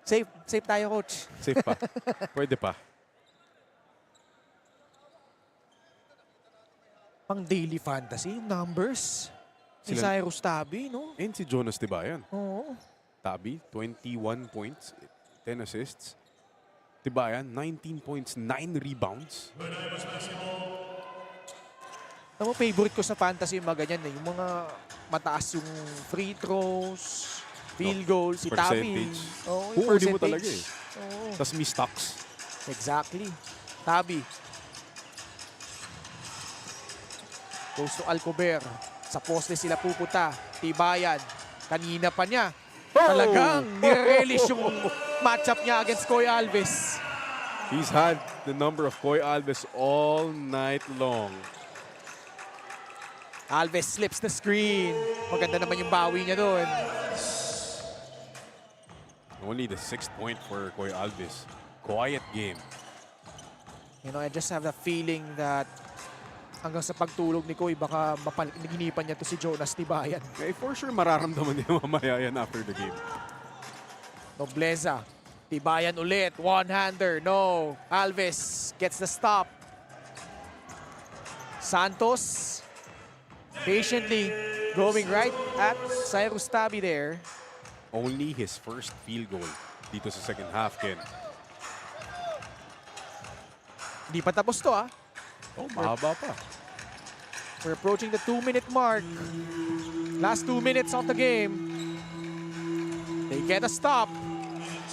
Safe tayo, Coach. Safe pa. Pwede pa. Pang daily fantasy, numbers. Si Cyrus Tabi, no? And si Jonas Tibayan. Oo. Tabi, 21 points, 10 assists. Tibayan, 19 points, 9 rebounds. Alam mo, favorite ko sa fantasy yung mga ganyan. Yung mga mataas yung free throws, field goals, si Tabi. Oh, Huuli mo talaga eh. Oh. Tapos may stocks. Exactly. Tabi. Goes to Alcober. Sa poste sila puputa. Tibayan. Kanina pa niya. Talagang nire-relish yung matchup niya against Koy Alves. He's had the number of Koy Alves all night long. Alves slips the screen. Maganda naman yung bawi niya doon. Only the 6th point for Koy Alves. Quiet game. You know, I just have the feeling that hanggang sa pagtulog ni Koy, baka naginipan niya to si Jonas Tibayan. Okay, for sure mararamdaman niya mamaya yan after the game. Nobleza. Tibayan ulit. One-hander. No. Alves gets the stop. Santos patiently going right at Cyrus Tabi there. Only his first field goal dito sa second half, Ken. Hindi pa tapos to, ah. Oh, mahaba pa. We're approaching the 2-minute mark. Last 2 minutes of the game. They get a stop.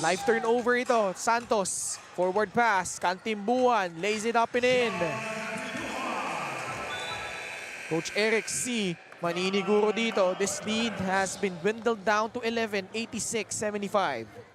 Live turnover ito. Santos, forward pass. Kantimbuhan, lays it up and in. Coach Eric C. Maniniguro dito. This lead has been dwindled down to 11, 86-75.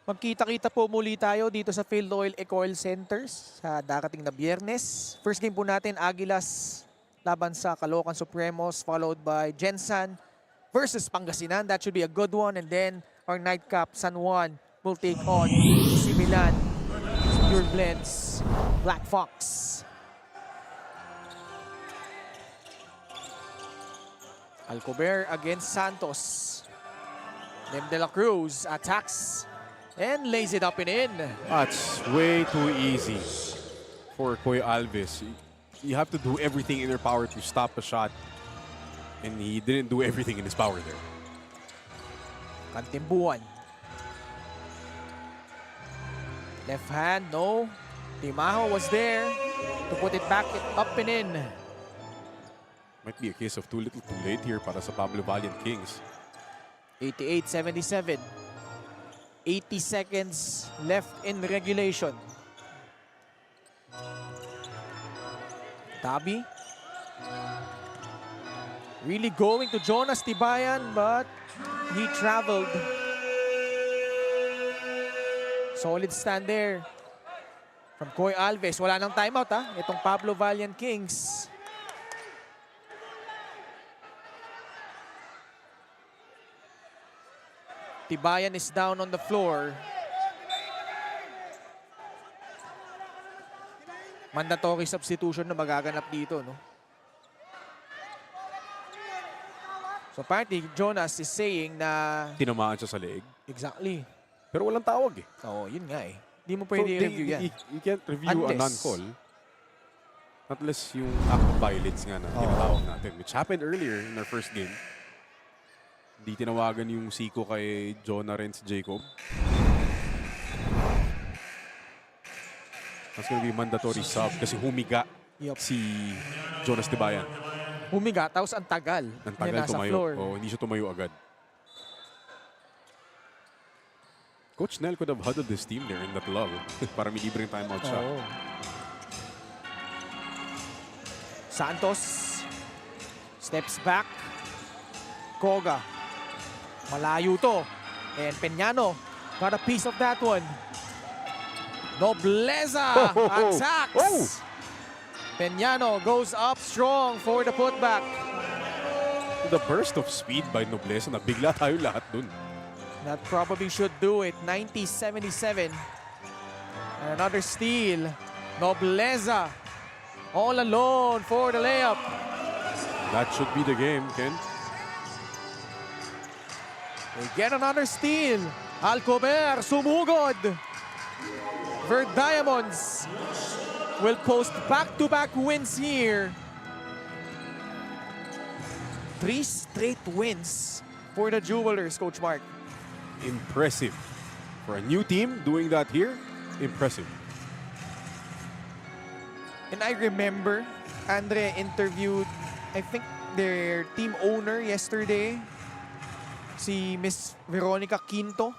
Magkita-kita po muli tayo dito sa FILOIL ECOOIL Centers sa darating na Biyernes. First game po natin, Agilas laban sa Caloocan Supremos, followed by Gensan versus Pangasinan. That should be a good one. And then our nightcap, San Juan, will take on AC Milan, Pure Blends, Black Fox. Alcober against Santos. Nem de la Cruz attacks and lays it up and in. That's way too easy for Koy Alves. You have to do everything in your power to stop a shot. And he didn't do everything in his power there. Kantimbuan. Left hand, no. Timaho was there to put it back up and in. Might be a case of too little too late here para sa Pablo Valiant Kings. 88-77. 80 seconds left in regulation. Tabi. Really going to Jonas Tibayan, but he traveled. Solid stand there from Koy Alves. Wala nang timeout ha, itong Pablo Valiant Kings. Tibayan is down on the floor. Mandatory substitution na magaganap dito, no? So apparently, Jonas is saying na... Tinamaan siya sa leeg. Exactly. Pero walang tawag eh. Oo, yun nga eh. Hindi mo pwede i-review yan. You can't review a non-call. Unless yung act of violence nga na tinatawag natin. Which happened earlier in our first game. Hindi tinawagan yung Siko kay Jonah Renz Jacob. That's gonna be mandatory sub kasi humiga si Jonas Tibayan. Humiga, tapos ang tagal. Ang tagal tumayo. Oh, hindi siya tumayo agad. Coach Nel could have huddled this team there in that love para may libreng timeout siya. Oh. Santos steps back. Koga. Malayo to. And Peñano got a piece of that one. Nobleza attacks. Peñano goes up strong for the putback. The burst of speed by Nobleza, nabigla tayo lahat dun. That probably should do it. 90-77. And another steal. Nobleza all alone for the layup. That should be the game, Ken. They get another steal. Alcober sumugod. Verdiamonds will post back-to-back wins here. 3 straight wins for the Jewelers, Coach Mark. Impressive. For a new team doing that here, impressive. And I remember Andre interviewed, I think, their team owner yesterday, si Miss Veronica Quinto.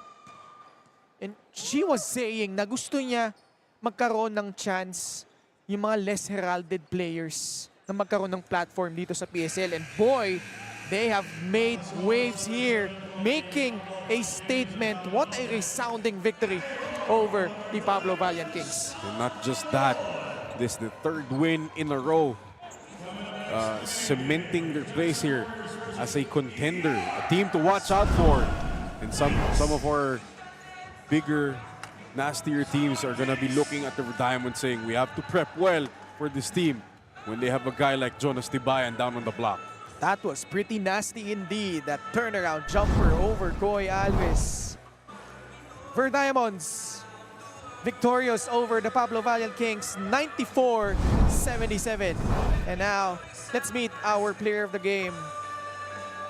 And she was saying na gusto niya magkaroon ng chance yung mga less heralded players na magkaroon ng platform dito sa PSL. And boy, they have made waves here, making a statement. What a resounding victory over the Pablo Valiant Kings. And not just that, this is the 3rd win in a row. Cementing their place here as a contender, a team to watch out for. And some of our bigger, nastier teams are going to be looking at the Diamond saying we have to prep well for this team when they have a guy like Jonas Tibayan down on the block. That was pretty nasty indeed. That turnaround jumper over Goy Alves. VERDIAMONDS victorious over the Pablo Valiant Kings 94-77. And now let's meet our player of the game.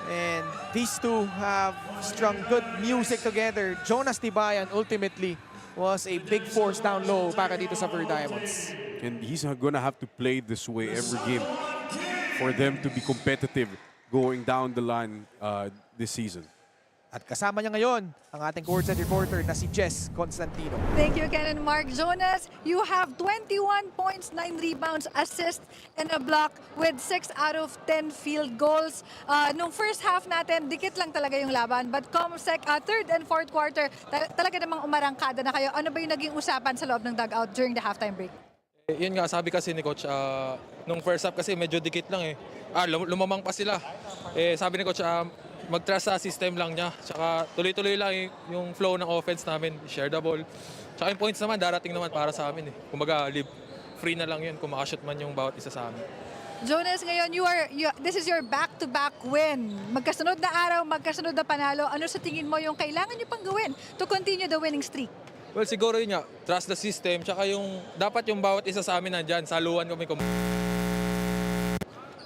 And these two have strung good music together. Jonas Tibayan ultimately was a big force down low para dito sa VERDIAMONDS. And he's gonna have to play this way every game for them to be competitive going down the line this season. At kasama niya ngayon ang ating courtside reporter na si Jess Constantino. Thank you, Ken and Mark. Jonas, you have 21 points, 9 rebounds, assists, and a block with 6 out of 10 field goals. Nung first half natin, dikit lang talaga yung laban. But come third and fourth quarter, talaga namang umarangkada na kayo. Ano ba yung naging usapan sa loob ng dugout during the halftime break? Yun nga, sabi kasi ni Coach, nung first half kasi medyo dikit lang eh. Lumamang pa sila. Sabi ni Coach, mag-trust sa system lang niya. Tsaka tuloy-tuloy lang yung flow ng offense namin. Share the ball. Tsaka yung points naman, darating naman para sa amin eh. Kumbaga, free na lang yun kung makashoot man yung bawat isa sa amin. Jonas, ngayon, this is your back-to-back win. Magkasunod na araw, magkasunod na panalo. Ano sa tingin mo yung kailangan nyo pang gawin to continue the winning streak? Well, siguro yun nga, trust the system. Tsaka dapat yung bawat isa sa amin nandyan, saluan kami.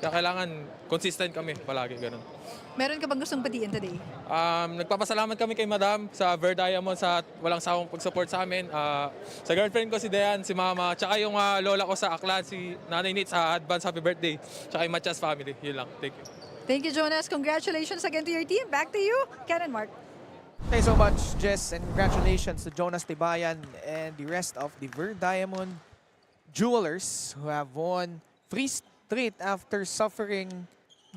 Kaya kailangan consistent kami palagi, ganun. Meron ka bang gustong batiin today? Nagpapasalamat kami kay Madam sa VERDIAMONDS sa walang sawang pag-support sa amin. Sa girlfriend ko si Dean, si Mama, tsaka yung lola ko sa Aklan, si Nanay Nit sa advance happy birthday. Tsaka yung Matias family. Yun lang. Thank you. Thank you, Jonas. Congratulations again to your team. Back to you, Ken and Mark. Thank you so much, Jess, and congratulations to Jonas Tibayan and the rest of the VERDIAMOND Jewelers who have won 3 straight after suffering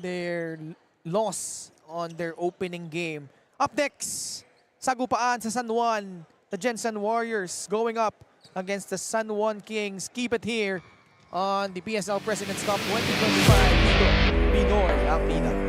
their loss on their opening game. Up next, sagupaan sa San Juan, the Jensen Warriors going up against the San Juan Kings. Keep it here on the PSL President's Cup 2025 dito, Pinoy ang Nina.